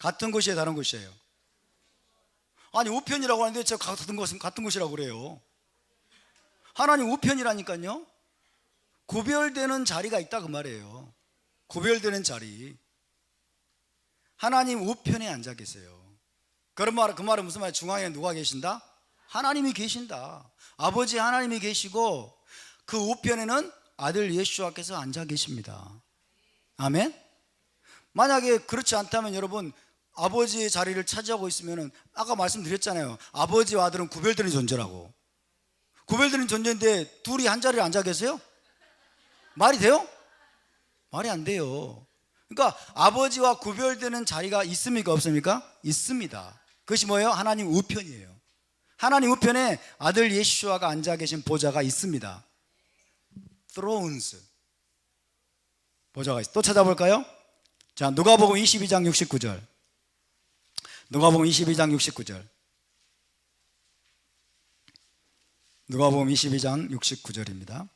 같은 곳이에요, 다른 곳이에요? 아니 우편이라고 하는데 저 같은 곳이라고 그래요. 하나님 우편이라니까요. 구별되는 자리가 있다 그 말이에요. 구별되는 자리. 하나님 우편에 앉아 계세요. 그 말은 무슨 말이에요? 중앙에 누가 계신다? 하나님이 계신다. 아버지 하나님이 계시고 그 우편에는 아들 예수와께서 앉아 계십니다. 아멘? 만약에 그렇지 않다면 여러분 아버지의 자리를 차지하고 있으면 아까 말씀드렸잖아요. 아버지와 아들은 구별되는 존재라고. 구별되는 존재인데 둘이 한 자리에 앉아 계세요? 말이 돼요? 말이 안 돼요. 그러니까 아버지와 구별되는 자리가 있습니까 없습니까? 있습니다. 그것이 뭐예요? 하나님 우편이에요. 하나님 우편에 아들 예수와가 앉아 계신 보좌가 있습니다. thrones, 보좌가 있어요. 또 찾아볼까요? 자, 누가복음 22장 69절. 누가복음 22장 69절. 누가복음 22장 69절입니다.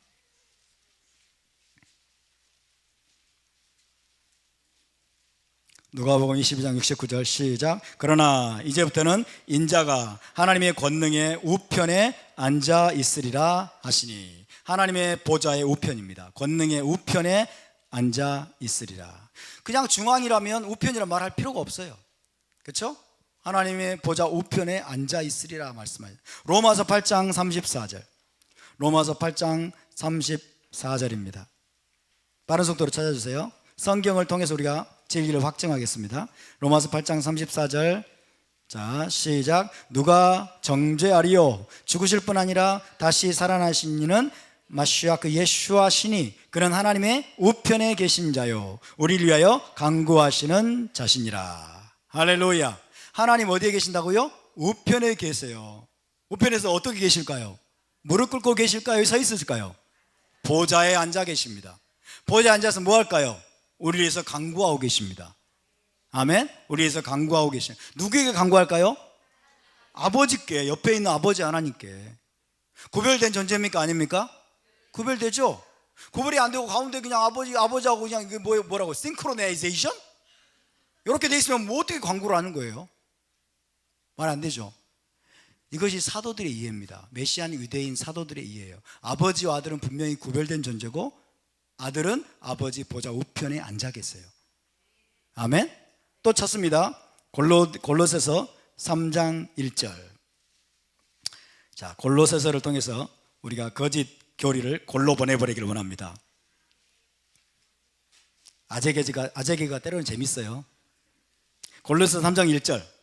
누가복음 22장 69절 시작. 그러나 이제부터는 인자가 하나님의 권능의 우편에 앉아 있으리라 하시니. 하나님의 보좌의 우편입니다. 권능의 우편에 앉아 있으리라. 그냥 중앙이라면 우편이라 말할 필요가 없어요. 그렇죠? 하나님의 보좌 우편에 앉아 있으리라 말씀하죠. 로마서 8장 34절. 로마서 8장 34절입니다. 빠른 속도로 찾아주세요. 성경을 통해서 우리가 진리를 확증하겠습니다. 로마서 8장 34절. 자, 시작. 누가 정죄하리요? 죽으실 뿐 아니라 다시 살아나신 이는 마시아 그 예수와 시니 그는 하나님의 우편에 계신 자요 우리를 위하여 간구하시는 자시니라. 할렐루야. 하나님 어디에 계신다고요? 우편에 계세요. 우편에서 어떻게 계실까요? 무릎 꿇고 계실까요? 서 있을까요? 보좌에 앉아 계십니다. 보좌에 앉아서 뭐 할까요? 우리를 위해서 간구하고 계십니다. 아멘? 우리를 위해서 간구하고 계십니다. 누구에게 간구할까요? 아버지께, 옆에 있는 아버지 하나님께. 구별된 존재입니까? 아닙니까? 구별되죠? 구별이 안 되고 가운데 그냥 아버지하고 그냥 이게 뭐라고? 싱크로나이제이션? 이렇게 돼 있으면 뭐 어떻게 간구를 하는 거예요? 말 안 되죠? 이것이 사도들의 이해입니다. 메시안 유대인 사도들의 이해예요. 아버지와 아들은 분명히 구별된 존재고 아들은 아버지 보좌 우편에 앉아 계세요. 아멘? 또 찾습니다. 골로새서 3장 1절. 자, 골로새서를 통해서 우리가 거짓 교리를 골로 보내버리기를 원합니다. 아재개가 때로는 재밌어요. 골로새서 3장 1절.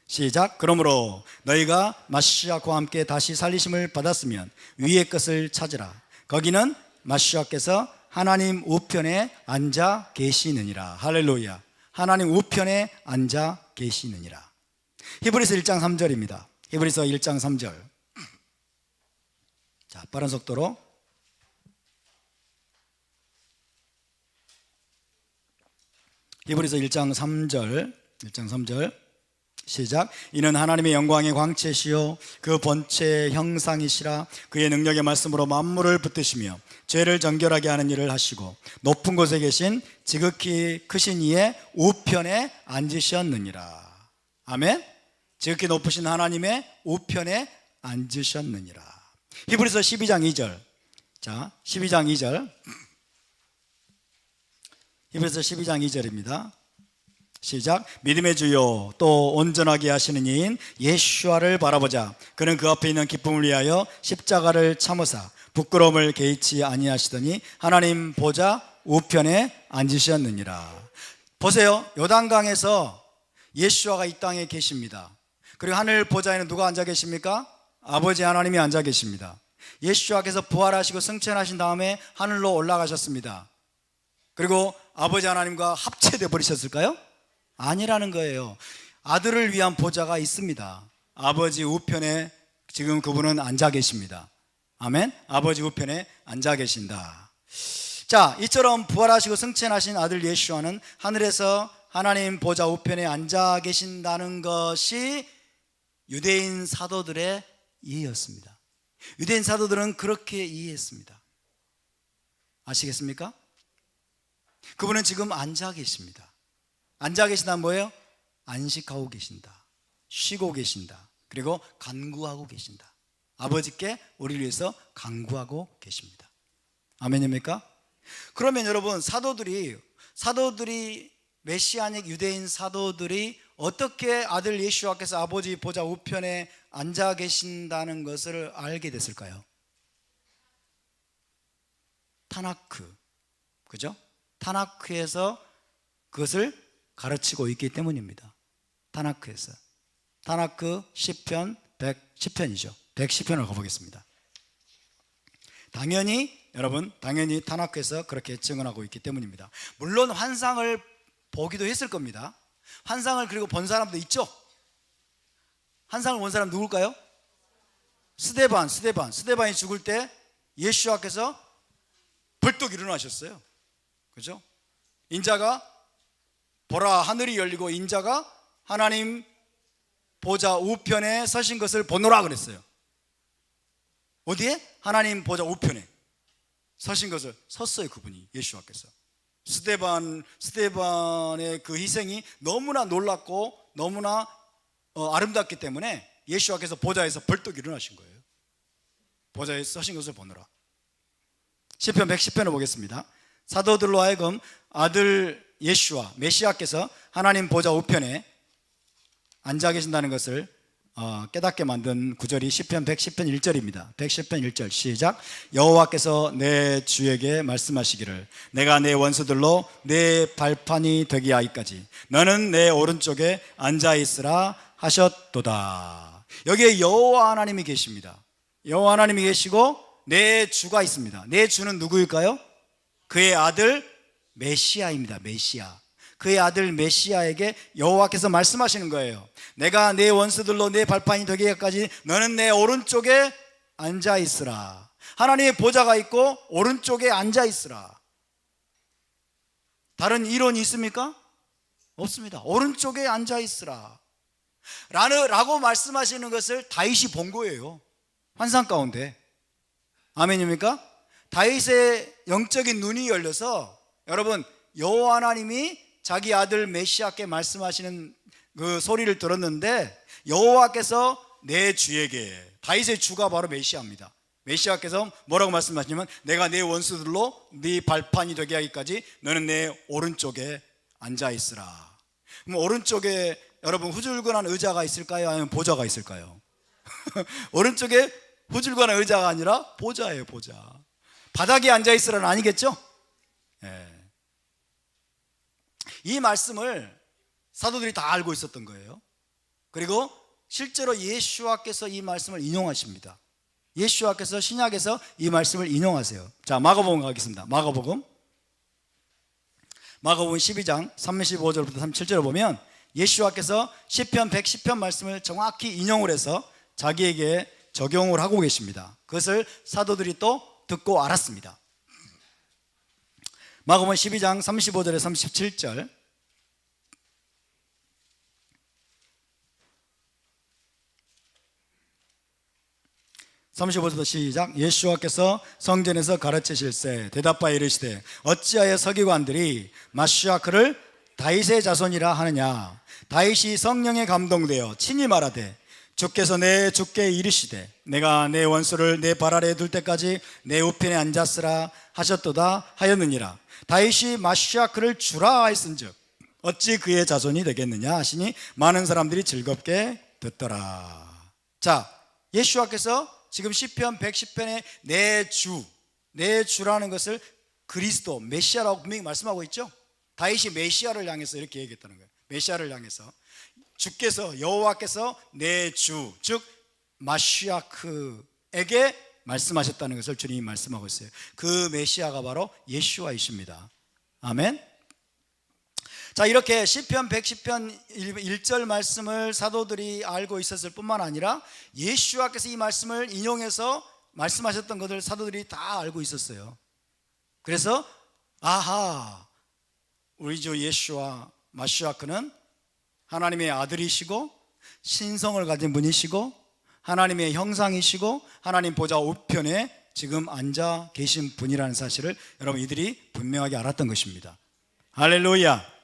시작. 그러므로 너희가 마시아와 함께 다시 살리심을 받았으면 위의 것을 찾으라. 거기는 마시아께서 하나님 우편에 앉아 계시느니라. 할렐루야. 하나님 우편에 앉아 계시느니라. 히브리서 1장 3절입니다. 히브리서 1장 3절. 자, 빠른 속도로. 히브리서 1장 3절. 1장 3절. 시작. 이는 하나님의 영광의 광채시요 그 본체의 형상이시라. 그의 능력의 말씀으로 만물을 붙드시며 죄를 정결하게 하는 일을 하시고 높은 곳에 계신 지극히 크신 이의 우편에 앉으셨느니라. 아멘. 지극히 높으신 하나님의 우편에 앉으셨느니라. 히브리서 12장 2절. 자, 12장 2절. 히브리서 12장 2절입니다. 시작. 믿음의 주요 또 온전하게 하시는 이인 예수와를 바라보자. 그는 그 앞에 있는 기쁨을 위하여 십자가를 참으사 부끄러움을 개의치 아니하시더니 하나님 보좌 우편에 앉으셨느니라. 보세요. 요단강에서 예수와가 이 땅에 계십니다. 그리고 하늘 보좌에는 누가 앉아 계십니까? 아버지 하나님이 앉아 계십니다. 예수와께서 부활하시고 승천하신 다음에 하늘로 올라가셨습니다. 그리고 아버지 하나님과 합체되어 버리셨을까요? 아니라는 거예요. 아들을 위한 보좌가 있습니다. 아버지 우편에 지금 그분은 앉아 계십니다. 아멘. 아버지 우편에 앉아 계신다. 자, 이처럼 부활하시고 승천하신 아들 예수와는 하늘에서 하나님 보좌 우편에 앉아 계신다는 것이 유대인 사도들의 이해였습니다. 유대인 사도들은 그렇게 이해했습니다. 아시겠습니까? 그분은 지금 앉아 계십니다. 앉아 계신다는 뭐예요? 안식하고 계신다, 쉬고 계신다, 그리고 간구하고 계신다. 아버지께 우리를 위해서 간구하고 계십니다. 아멘입니까? 그러면 여러분, 사도들이 메시아닉 유대인 사도들이 어떻게 아들 예수와께서 아버지 보좌 우편에 앉아 계신다는 것을 알게 됐을까요? 타나크, 그죠? 타나크에서 그것을 가르치고 있기 때문입니다. 타나크에서. 타나크 시편 110편이죠 110편을 가보겠습니다. 여러분 당연히 타나크에서 그렇게 증언하고 있기 때문입니다. 물론 환상을 보기도 했을 겁니다. 환상을 그리고 본 사람도 있죠. 환상을 본 사람 누굴까요? 스데반이 죽을 때 예수와께서 벌떡 일어나셨어요. 그죠? 인자가 보라, 하늘이 열리고 인자가 하나님 보좌 우편에 서신 것을 보노라 그랬어요. 어디에? 하나님 보좌 우편에 서신 것을 섰어요. 그분이, 예수와께서. 스데반의 그 희생이 너무나 놀랍고 너무나 아름답기 때문에 예수와께서 보좌에서 벌떡 일어나신 거예요. 보좌에 서신 것을 보노라. 시편 110편을 보겠습니다. 사도들로 하여금 아들 예수와 메시아께서 하나님 보좌 우편에 앉아 계신다는 것을 깨닫게 만든 구절이 시편 110편 1절입니다 110편 1절 시작. 여호와께서 내 주에게 말씀하시기를 내가 내 원수들로 내 발판이 되게 하기까지 너는 내 오른쪽에 앉아 있으라 하셨도다. 여기에 여호와 하나님이 계십니다. 여호와 하나님이 계시고 내 주가 있습니다. 내 주는 누구일까요? 그의 아들 메시아입니다. 메시아. 그의 아들 메시아에게 여호와께서 말씀하시는 거예요. 내가 내 원수들로 내 발판이 되게 하기까지 너는 내 오른쪽에 앉아 있으라. 하나님의 보좌가 있고 오른쪽에 앉아 있으라. 다른 이론이 있습니까? 없습니다. 오른쪽에 앉아 있으라 라고 말씀하시는 것을 다윗이 본 거예요. 환상 가운데. 아멘입니까? 다윗의 영적인 눈이 열려서 여러분, 여호와 하나님이 자기 아들 메시아께 말씀하시는 그 소리를 들었는데 여호와께서 내 주에게, 다윗의 주가 바로 메시아입니다. 메시아께서 뭐라고 말씀하시냐면 내가 내 원수들로 네 발판이 되게 하기까지 너는 내 오른쪽에 앉아 있으라. 그럼 오른쪽에 여러분 후줄근한 의자가 있을까요? 아니면 보좌가 있을까요? 오른쪽에 후줄근한 의자가 아니라 보좌예요. 보좌. 바닥에 앉아 있으라는 아니겠죠? 네. 이 말씀을 사도들이 다 알고 있었던 거예요. 그리고 실제로 예수와께서 이 말씀을 인용하십니다. 예수와께서 신약에서 이 말씀을 인용하세요. 자, 마가복음 가겠습니다. 마가복음 12장 35절부터 37절을 보면 예수와께서 시편 110편 말씀을 정확히 인용을 해서 자기에게 적용을 하고 계십니다. 그것을 사도들이 또 듣고 알았습니다. 마가복음 12장 35절에 37절 35절부터 시작. 예수와께서 성전에서 가르치실세 대답하여 이르시되 어찌하여 서기관들이 마시아 그를 다윗의 자손이라 하느냐. 다윗이 성령에 감동되어 친히 말하되 주께서 내 주께 이르시되 내가 내 원수를 내 발 아래에 둘 때까지 내 우편에 앉았으라 하셨도다 하였느니라. 다윗이 마시아 그를 주라 하였은즉 어찌 그의 자손이 되겠느냐 하시니 많은 사람들이 즐겁게 듣더라. 자, 예수와께서 지금 시편 110편에 내 주라는 것을 그리스도 메시아라고 분명히 말씀하고 있죠. 다윗이 메시아를 향해서 이렇게 얘기했다는 거예요. 메시아를 향해서 주께서 여호와께서 내 주 즉 마시아크에게 말씀하셨다는 것을 주님이 말씀하고 있어요. 그 메시아가 바로 예수와이십니다. 아멘. 자, 이렇게 시편 110편 1절 말씀을 사도들이 알고 있었을 뿐만 아니라 예수와께서 이 말씀을 인용해서 말씀하셨던 것을 사도들이 다 알고 있었어요. 그래서 아하, 우리 주 예수와 마시아크는 하나님의 아들이시고 신성을 가진 분이시고 하나님의 형상이시고 하나님 보좌 우편에 지금 앉아 계신 분이라는 사실을 여러분 이들이 분명하게 알았던 것입니다. 할렐루야.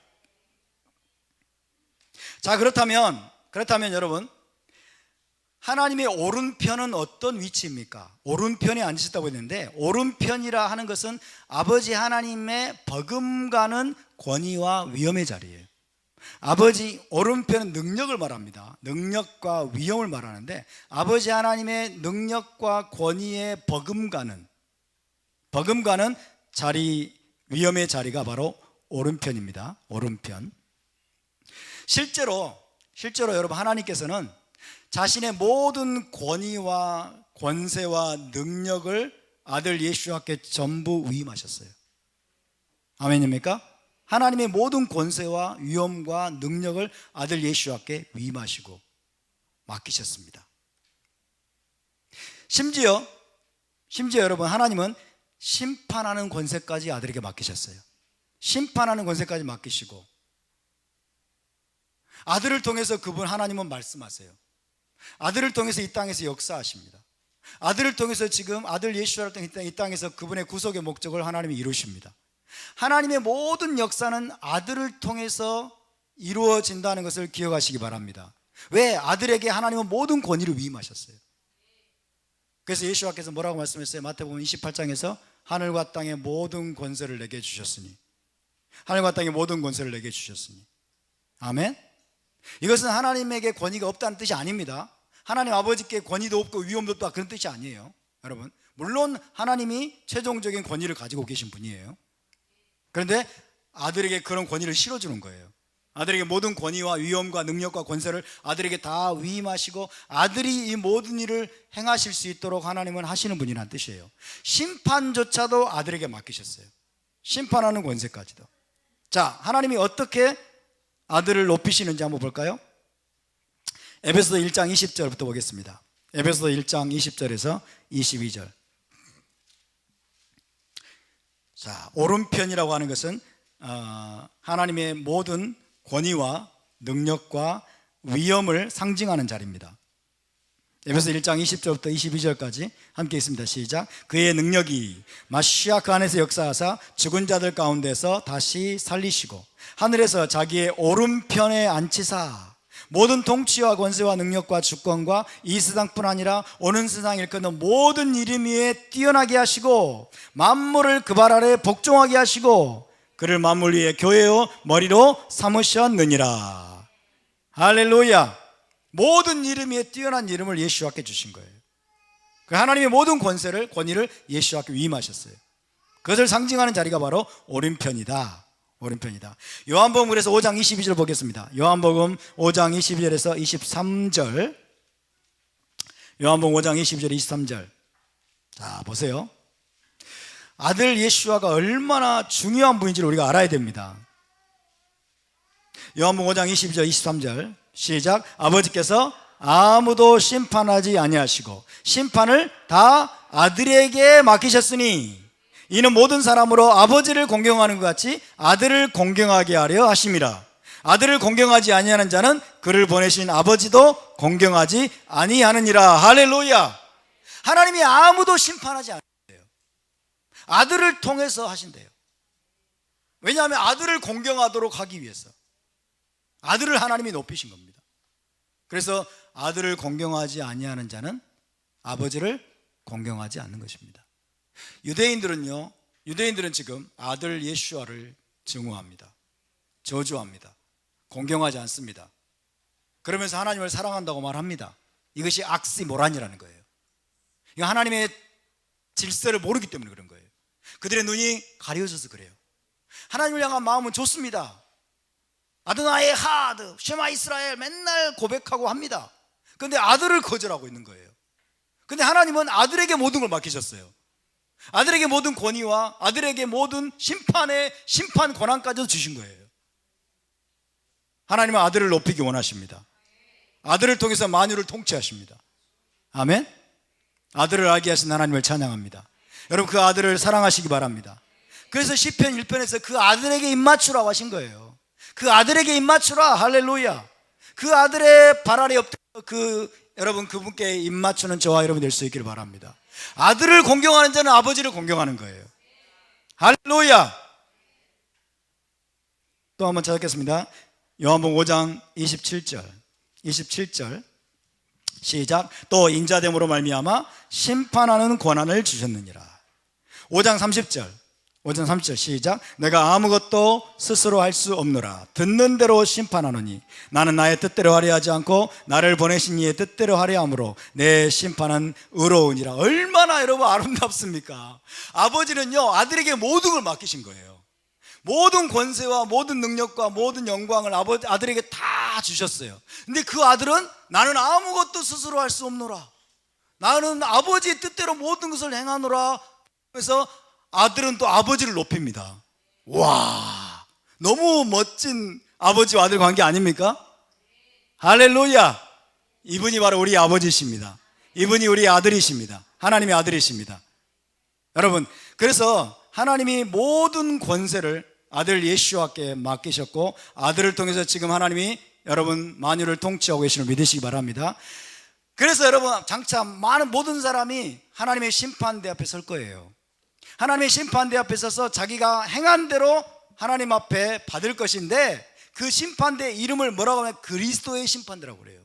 자, 그렇다면 여러분, 하나님의 오른편은 어떤 위치입니까? 오른편에 앉으셨다고 했는데, 오른편이라 하는 것은 아버지 하나님의 버금가는 권위와 위엄의 자리예요. 아버지 오른편은 능력을 말합니다. 능력과 위엄을 말하는데, 아버지 하나님의 능력과 권위에 버금가는 자리, 위엄의 자리가 바로 오른편입니다. 오른편. 실제로 여러분, 하나님께서는 자신의 모든 권위와 권세와 능력을 아들 예수와께 전부 위임하셨어요. 아멘입니까? 하나님의 모든 권세와 위엄과 능력을 아들 예수와께 위임하시고 맡기셨습니다. 심지어 여러분, 하나님은 심판하는 권세까지 아들에게 맡기셨어요. 심판하는 권세까지 맡기시고 아들을 통해서 그분 하나님은 말씀하세요. 아들을 통해서 이 땅에서 역사하십니다. 아들을 통해서 지금 아들 예수를 통해 이 땅에서 그분의 구속의 목적을 하나님이 이루십니다. 하나님의 모든 역사는 아들을 통해서 이루어진다는 것을 기억하시기 바랍니다. 왜? 아들에게 하나님은 모든 권위를 위임하셨어요. 그래서 예수와께서 뭐라고 말씀했어요? 마태복음 28장에서 하늘과 땅의 모든 권세를 내게 주셨으니, 하늘과 땅의 모든 권세를 내게 주셨으니. 아멘. 이것은 하나님에게 권위가 없다는 뜻이 아닙니다. 하나님 아버지께 권위도 없고 위엄도 없다, 그런 뜻이 아니에요. 여러분, 물론 하나님이 최종적인 권위를 가지고 계신 분이에요. 그런데 아들에게 그런 권위를 실어주는 거예요. 아들에게 모든 권위와 위엄과 능력과 권세를 아들에게 다 위임하시고 아들이 이 모든 일을 행하실 수 있도록 하나님은 하시는 분이라는 뜻이에요. 심판조차도 아들에게 맡기셨어요. 심판하는 권세까지도. 자, 하나님이 어떻게 아들을 높이시는지 한번 볼까요? 에베소서 1장 20절부터 보겠습니다. 에베소서 1장 20절에서 22절. 자, 오른편이라고 하는 것은 하나님의 모든 권위와 능력과 위엄을 상징하는 자리입니다. 에베소서 1장 20절부터 22절까지 함께 있습니다. 시작. 그의 능력이 마시아 그 안에서 역사하사 죽은 자들 가운데서 다시 살리시고 하늘에서 자기의 오른편에 앉히사 모든 통치와 권세와 능력과 주권과 이 세상뿐 아니라 오는 세상 일컫는 모든 이름 위에 뛰어나게 하시고 만물을 그 발 아래 복종하게 하시고 그를 만물 위에 교회요 머리로 삼으셨느니라. 할렐루야. 모든 이름 위에 뛰어난 이름을 예수와께 주신 거예요. 하나님의 모든 권위를 예수와께 위임하셨어요. 그것을 상징하는 자리가 바로 오른편이다. 오른편이다. 요한복음 그래서 5장 22절 보겠습니다. 요한복음 5장 22절에서 23절. 요한복음 5장 22절 23절. 자, 보세요. 아들 예수와가 얼마나 중요한 분인지를 우리가 알아야 됩니다. 요한복음 5장 22절 23절 시작. 아버지께서 아무도 심판하지 아니하시고 심판을 다 아들에게 맡기셨으니 이는 모든 사람으로 아버지를 공경하는 것 같이 아들을 공경하게 하려 하심이라. 아들을 공경하지 아니하는 자는 그를 보내신 아버지도 공경하지 아니하느니라. 할렐루야. 하나님이 아무도 심판하지 않는데요. 아들을 통해서 하신대요. 왜냐하면 아들을 공경하도록 하기 위해서. 아들을 하나님이 높이신 겁니다. 그래서 아들을 공경하지 아니하는 자는 아버지를 공경하지 않는 것입니다. 유대인들은 지금 아들 예수와를 증오합니다. 저주합니다. 공경하지 않습니다. 그러면서 하나님을 사랑한다고 말합니다. 이것이 악시모란이라는 거예요. 이거 하나님의 질서를 모르기 때문에 그런 거예요. 그들의 눈이 가려져서 그래요. 하나님을 향한 마음은 좋습니다. 아드나의 하드, 쉐마 이스라엘 맨날 고백하고 합니다. 그런데 아들을 거절하고 있는 거예요. 그런데 하나님은 아들에게 모든 걸 맡기셨어요. 아들에게 모든 권위와 아들에게 모든 심판 권한까지도 주신 거예요. 하나님은 아들을 높이기 원하십니다. 아들을 통해서 만유를 통치하십니다. 아멘. 아들을 알게 하신 하나님을 찬양합니다. 여러분, 그 아들을 사랑하시기 바랍니다. 그래서 시편 1편에서 그 아들에게 입맞추라고 하신 거예요. 그 아들에게 입맞추라. 할렐루야. 그 아들의 발 아래 엎드려 여러분 그분께 입맞추는 저와 여러분 될 수 있기를 바랍니다. 아들을 공경하는 자는 아버지를 공경하는 거예요. 할렐루야. 또 한번 찾겠습니다. 요한복음 5장 27절 시작. 또 인자됨으로 말미암아 심판하는 권한을 주셨느니라. 5장 30절 시작. 내가 아무것도 스스로 할 수 없노라. 듣는 대로 심판하노니 나는 나의 뜻대로 하려 하지 않고 나를 보내신 이의 뜻대로 하려 함으로 내 심판은 의로우니라. 얼마나 여러분 아름답습니까? 아버지는요 아들에게 모든 걸 맡기신 거예요. 모든 권세와 모든 능력과 모든 영광을 아들에게 다 주셨어요. 근데 그 아들은 나는 아무것도 스스로 할 수 없노라. 나는 아버지의 뜻대로 모든 것을 행하노라. 그래서 아들은 또 아버지를 높입니다. 와, 너무 멋진 아버지와 아들 관계 아닙니까? 할렐루야. 이분이 바로 우리 아버지십니다. 이분이 우리 아들이십니다. 하나님의 아들이십니다. 여러분, 그래서 하나님이 모든 권세를 아들 예수와께 맡기셨고 아들을 통해서 지금 하나님이 여러분 만유를 통치하고 계시는 걸 믿으시기 바랍니다. 그래서 여러분 장차 모든 사람이 하나님의 심판대 앞에 설 거예요. 하나님의 심판대 앞에 서서 자기가 행한 대로 하나님 앞에 받을 것인데 그 심판대 이름을 뭐라고 하면 그리스도의 심판대라고 그래요.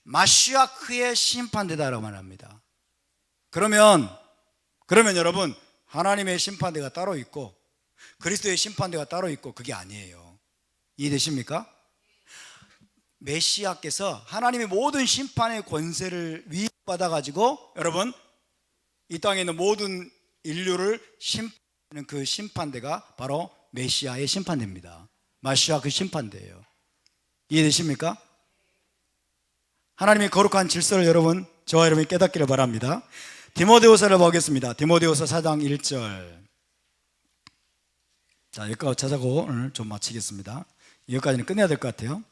마시아크의 심판대다라고 말합니다. 그러면 여러분 하나님의 심판대가 따로 있고 그리스도의 심판대가 따로 있고 그게 아니에요. 이해되십니까? 메시아께서 하나님의 모든 심판의 권세를 위임받아 가지고 여러분 이 땅에 있는 모든 인류를 심판하는 그 심판대가 바로 메시아의 심판대입니다. 마시아 그 심판대예요. 이해되십니까? 하나님의 거룩한 질서를 여러분 저와 여러분이 깨닫기를 바랍니다. 디모데후서를 보겠습니다. 디모데후서 4장 1절. 자, 여기까지 찾아고 오늘 좀 마치겠습니다. 여기까지는 끝내야 될 것 같아요.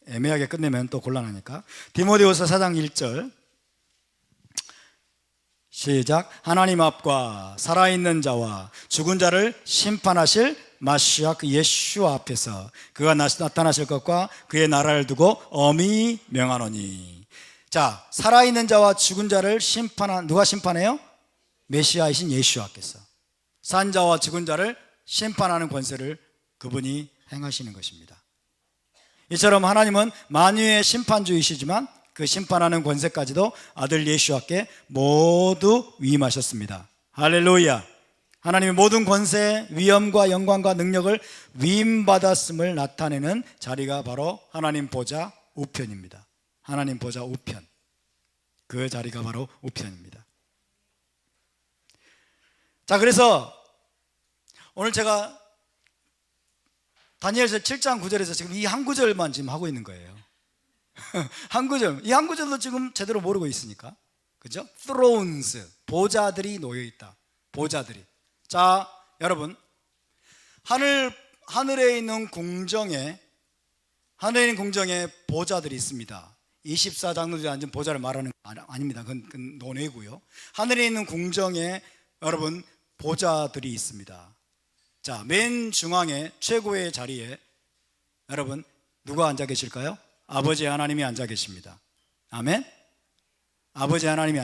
애매하게 끝내면 또 곤란하니까. 디모데후서 4장 1절 시작. 하나님 앞과 살아있는 자와 죽은 자를 심판하실 마시아 그 예수 앞에서 그가 나타나실 것과 그의 나라를 두고 엄히 명하노니. 자, 살아있는 자와 죽은 자를 누가 심판해요? 메시아이신 예수와께서 산 자와 죽은 자를 심판하는 권세를 그분이 행하시는 것입니다. 이처럼 하나님은 만유의 심판주이시지만 그 심판하는 권세까지도 아들 예수와께 모두 위임하셨습니다. 할렐루야. 하나님의 모든 권세, 위엄과 영광과 능력을 위임받았음을 나타내는 자리가 바로 하나님 보좌 우편입니다. 하나님 보좌 우편, 그 자리가 바로 우편입니다. 자, 그래서 오늘 제가 다니엘서 7장 9절에서 지금 이 한 구절만 지금 하고 있는 거예요. 한 구절, 이 한 구절도 지금 제대로 모르고 있으니까, 그죠? thrones, 보좌들이 놓여 있다. 보좌들이. 자, 여러분, 하늘에 있는 궁정에 보좌들이 있습니다. 24장로들이 앉은 보좌를 말하는 거 아닙니다. 그건 논외고요. 하늘에 있는 궁정에 여러분 보좌들이 있습니다. 자, 맨 중앙에 최고의 자리에 여러분 누가 앉아 계실까요? 아버지 하나님이 앉아 계십니다. 아멘. 아버지 하나님이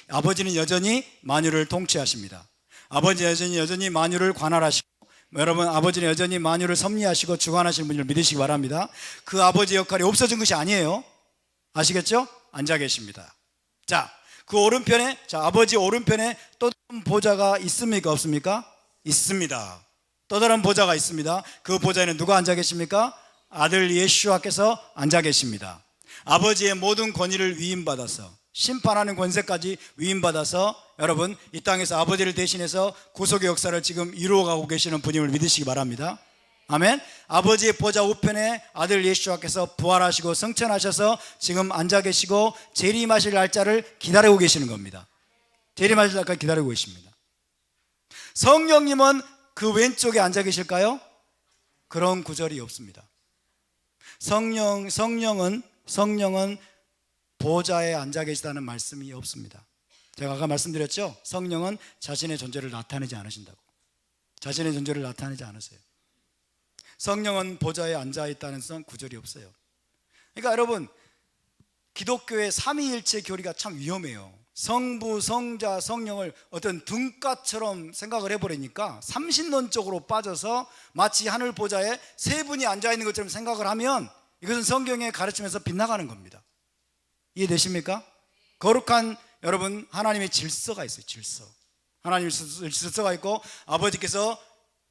아버지는 여전히 만유를 통치하십니다. 아버지 여전히 만유를 관할하시고, 여러분 아버지는 여전히 만유를 섭리하시고 주관하시는 분을 믿으시기 바랍니다. 그 아버지 역할이 없어진 것이 아니에요. 아시겠죠? 앉아 계십니다. 자, 그 오른편에, 아버지 오른편에 또 다른 보좌가 있습니까? 없습니까? 있습니다. 또 다른 보좌가 있습니다. 그 보좌에는 누가 앉아 계십니까? 아들 예수와께서 앉아 계십니다. 아버지의 모든 권위를 위임받아서 심판하는 권세까지 위임받아서 여러분 이 땅에서 아버지를 대신해서 구속의 역사를 지금 이루어가고 계시는 분임을 믿으시기 바랍니다. 아멘. 아버지의 보좌 우편에 아들 예수와께서 부활하시고 승천하셔서 지금 앉아 계시고 재림하실 날짜를 기다리고 계시는 겁니다. 재림하실 날까지 기다리고 계십니다. 성령님은 그 왼쪽에 앉아 계실까요? 그런 구절이 없습니다. 성령은 보좌에 앉아 계시다는 말씀이 없습니다. 제가 아까 말씀드렸죠? 성령은 자신의 존재를 나타내지 않으신다고. 자신의 존재를 나타내지 않으세요. 성령은 보좌에 앉아 있다는 구절이 없어요. 그러니까 여러분, 기독교의 삼위일체 교리가 참 위험해요. 성부, 성자, 성령을 어떤 등가처럼 생각을 해버리니까 삼신론적으로 빠져서 마치 하늘 보좌에 세 분이 앉아 있는 것처럼 생각을 하면 이것은 성경의 가르침에서 빗나가는 겁니다. 이해되십니까? 거룩한 여러분, 하나님의 질서가 있어요. 질서. 하나님의 질서가 있고, 아버지께서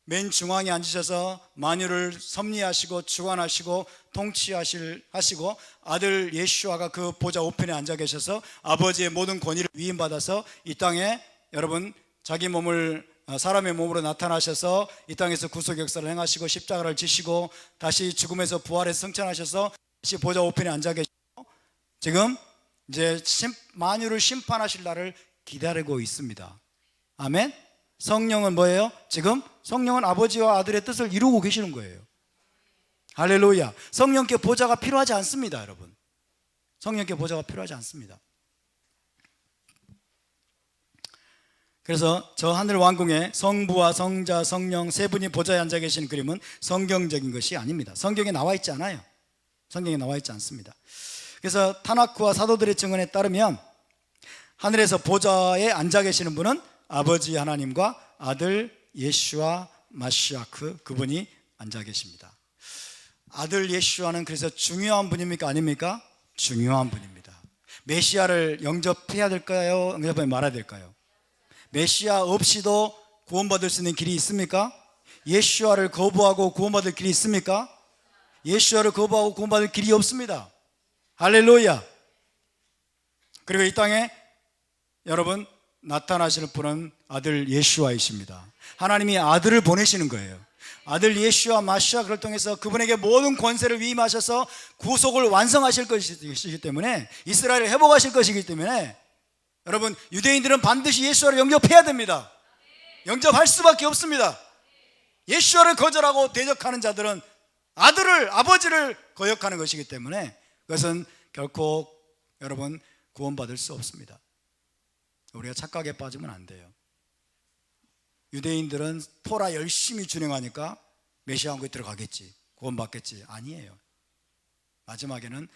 맨 중앙에 앉으셔서 만유를 섭리하시고 주관하시고 통치하시고, 아들 예수아가 그 보좌 우편에 앉아 계셔서 아버지의 모든 권위를 위임받아서 이 땅에 여러분 자기 몸을 사람의 몸으로 나타나셔서 이 땅에서 구속 역사를 행하시고 십자가를 지시고 다시 죽음에서 부활해서 승천하셔서 다시 보좌 우편에 앉아 계시고 지금 이제 만유를 심판하실 날을 기다리고 있습니다. 아멘. 성령은 뭐예요? 지금 성령은 아버지와 아들의 뜻을 이루고 계시는 거예요. 할렐루야. 성령께 보좌가 필요하지 않습니다, 여러분. 성령께 보좌가 필요하지 않습니다. 그래서 저 하늘 왕궁에 성부와 성자, 성령 세 분이 보좌에 앉아 계시는 그림은 성경적인 것이 아닙니다. 성경에 나와 있지 않아요. 성경에 나와 있지 않습니다. 그래서 타나크와 사도들의 증언에 따르면 하늘에서 보좌에 앉아 계시는 분은 아버지 하나님과 아들 예수와 마시아크, 그분이 앉아 계십니다. 아들 예수와는 그래서 중요한 분입니까? 아닙니까? 중요한 분입니다. 메시아를 영접해야 될까요? 영접하지 말아야 될까요? 메시아 없이도 구원받을 수 있는 길이 있습니까? 예수와를 거부하고 구원받을 길이 있습니까? 예수와를 거부하고 구원받을 길이 없습니다. 할렐루야. 그리고 이 땅에 여러분 나타나시는 분은 아들 예수와이십니다. 하나님이 아들을 보내시는 거예요. 아들 예수와 마시아를 통해서 그분에게 모든 권세를 위임하셔서 구속을 완성하실 것이기 때문에, 이스라엘을 회복하실 것이기 때문에 여러분 유대인들은 반드시 예수와를 영접해야 됩니다. 영접할 수밖에 없습니다. 예수와를 거절하고 대적하는 자들은 아버지를 거역하는 것이기 때문에 그것은 결코 여러분 구원받을 수 없습니다. 우리가 착각에 빠지면 안 돼요. 유대인들은 토라 열심히 준행하니까 메시아 왕국에 들어가겠지, 구원받겠지. 아니에요. 마지막에는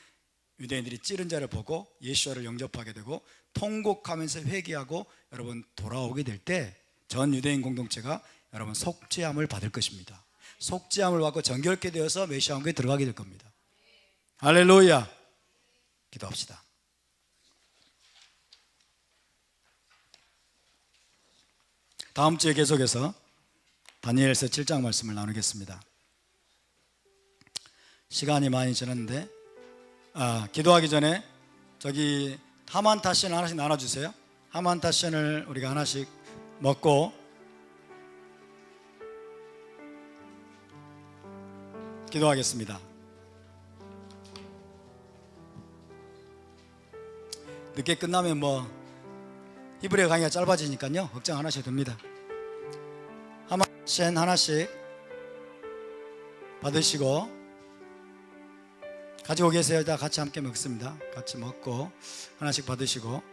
유대인들이 찌른 자를 보고 예수와를 영접하게 되고 통곡하면서 회개하고 여러분 돌아오게 될 때 전 유대인 공동체가 여러분 속죄함을 받을 것입니다. 속죄함을 받고 정결케 되어서 메시아 왕국에 들어가게 될 겁니다. 할렐루야. 기도합시다. 다음 주에 계속해서 다니엘서 7장 말씀을 나누겠습니다. 시간이 많이 지났는데 기도하기 전에 저기 하만 타신 하나씩 나눠주세요. 하만 타신을 우리가 하나씩 먹고 기도하겠습니다. 늦게 끝나면 히브리어 강의가 짧아지니까요 걱정 안 하셔도 됩니다. 하만신 하나씩 받으시고 가지고 계세요. 다 같이 함께 먹습니다. 같이 먹고 하나씩 받으시고,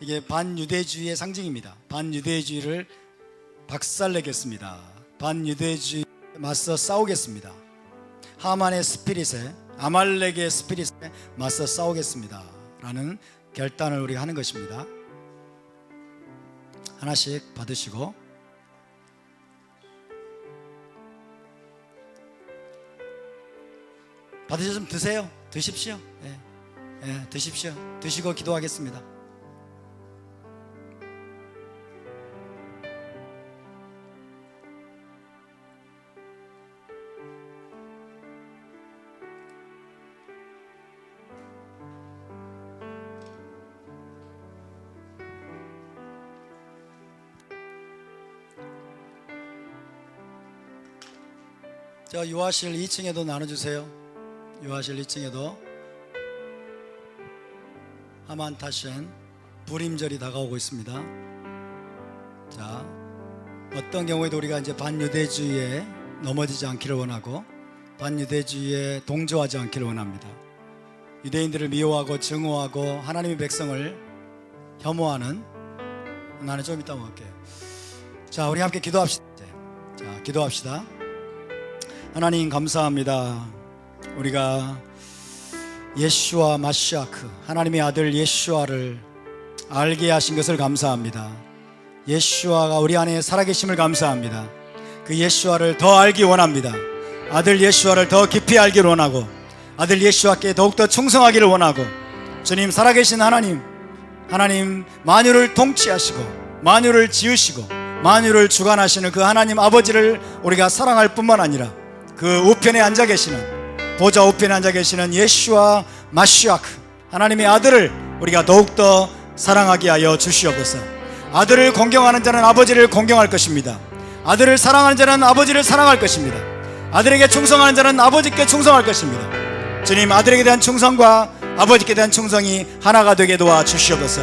이게 반유대주의의 상징입니다. 반유대주의를 박살내겠습니다. 반유대주의에 맞서 싸우겠습니다. 하만의 스피릿에, 아말렉의 스피릿에 맞서 싸우겠습니다 라는 결단을 우리가 하는 것입니다. 하나씩 받으시고 받으셨으면 드세요. 드십시오. 드십시오. 드시고 기도하겠습니다. 저 유아실 2층에도 나눠주세요. 유아실 2층에도 하만 타신 불임절이 다가오고 있습니다. 자, 어떤 경우에도 우리가 이제 반유대주의에 넘어지지 않기를 원하고 반유대주의에 동조하지 않기를 원합니다. 유대인들을 미워하고 증오하고 하나님의 백성을 혐오하는, 나는 좀 이따 먹을게요. 자, 우리 함께 기도합시다. 자, 기도합시다. 하나님 감사합니다. 우리가 예슈아 마시아크, 하나님의 아들 예슈아를 알게 하신 것을 감사합니다. 예슈아가 우리 안에 살아계심을 감사합니다. 그 예슈아를 더 알기 원합니다. 아들 예슈아를 더 깊이 알기를 원하고 아들 예슈아께 더욱더 충성하기를 원하고, 주님 살아계신 하나님, 하나님 만유를 통치하시고 만유를 지으시고 만유를 주관하시는 그 하나님 아버지를 우리가 사랑할 뿐만 아니라 그 우편에 앉아 계시는, 보좌 우편에 앉아 계시는 예슈아 마시아크 하나님의 아들을 우리가 더욱더 사랑하게 하여 주시옵소서. 아들을 공경하는 자는 아버지를 공경할 것입니다. 아들을 사랑하는 자는 아버지를 사랑할 것입니다. 아들에게 충성하는 자는 아버지께 충성할 것입니다. 주님, 아들에게 대한 충성과 아버지께 대한 충성이 하나가 되게 도와 주시옵소서.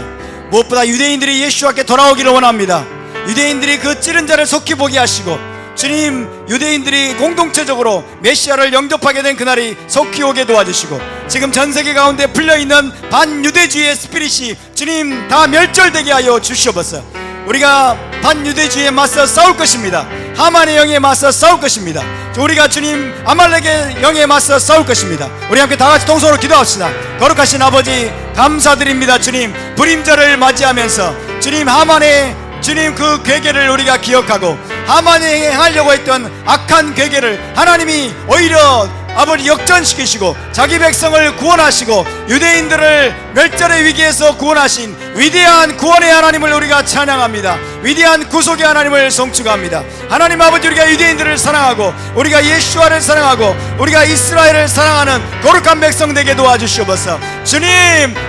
무엇보다 유대인들이 예수와께 돌아오기를 원합니다. 유대인들이 그 찌른 자를 속히 보게 하시고, 주님, 유대인들이 공동체적으로 메시아를 영접하게 된 그날이 속히 오게 도와주시고, 지금 전세계 가운데 풀려있는 반유대주의의 스피릿이 주님 다 멸절되게 하여 주시옵소서. 우리가 반유대주의에 맞서 싸울 것입니다. 하만의 영에 맞서 싸울 것입니다. 우리가 주님 아말렉의 영에 맞서 싸울 것입니다. 우리 함께 다같이 동서로 기도합시다. 거룩하신 아버지 감사드립니다. 주님, 불임절을 맞이하면서 주님 하만의 주님 그 괴계를 우리가 기억하고, 하만이 행하려고 했던 악한 괴계를 하나님이 오히려 아버지 역전시키시고 자기 백성을 구원하시고 유대인들을 멸절의 위기에서 구원하신 위대한 구원의 하나님을 우리가 찬양합니다. 위대한 구속의 하나님을 송축합니다. 하나님 아버지, 우리가 유대인들을 사랑하고 우리가 예수와를 사랑하고 우리가 이스라엘을 사랑하는 거룩한 백성 되게 도와주시옵소서. 주님,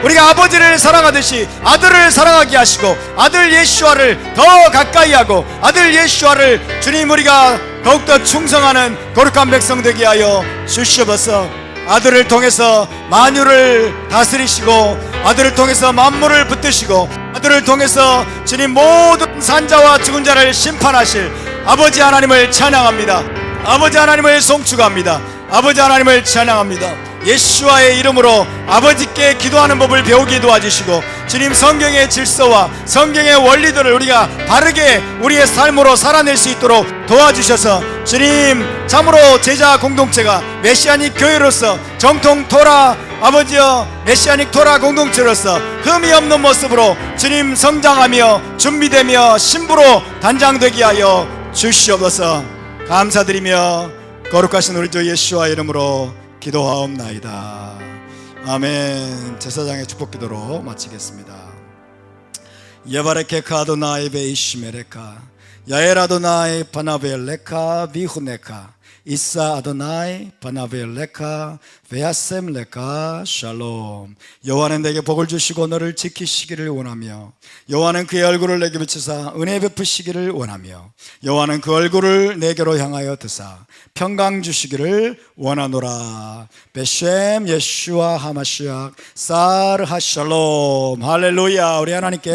우리가 아버지를 사랑하듯이 아들을 사랑하게 하시고 아들 예수와를 더 가까이 하고 아들 예수와를 주님 우리가 더욱더 충성하는 거룩한 백성 되게 하여 주시옵소서. 아들을 통해서 만유를 다스리시고 아들을 통해서 만물을 붙드시고 아들을 통해서 주님 모든 산자와 죽은 자를 심판하실 아버지 하나님을 찬양합니다. 아버지 하나님을 송축합니다. 아버지 하나님을 찬양합니다. 예수와의 이름으로 아버지께 기도하는 법을 배우게 도와주시고, 주님 성경의 질서와 성경의 원리들을 우리가 바르게 우리의 삶으로 살아낼 수 있도록 도와주셔서, 주님 참으로 제자 공동체가 메시아닉 교회로서 정통 토라 아버지여 메시아닉 토라 공동체로서 흠이 없는 모습으로 주님 성장하며 준비되며 신부로 단장되게 하여 주시옵소서. 감사드리며 거룩하신 우리 주 예수와 이름으로 기도하옵나이다. 아멘. 제사장의 축복 기도로 마치겠습니다. 예바레케카 아도나이 베이시메레카 야엘 아도나이 바나벨레카 비후네카 이사 아도나이 바나벨레카 베아셈레카 샬롬. 여호와는 내게 복을 주시고 너를 지키시기를 원하며 여호와는 그의 얼굴을 내게 비추사 은혜 베푸시기를 원하며 여호와는 그 얼굴을 내게로 향하여 드사 평강 주시기를 원하노라. 베셈 예슈아 하마시악 사르 하샬롬. 할렐루야. 우리 하나님께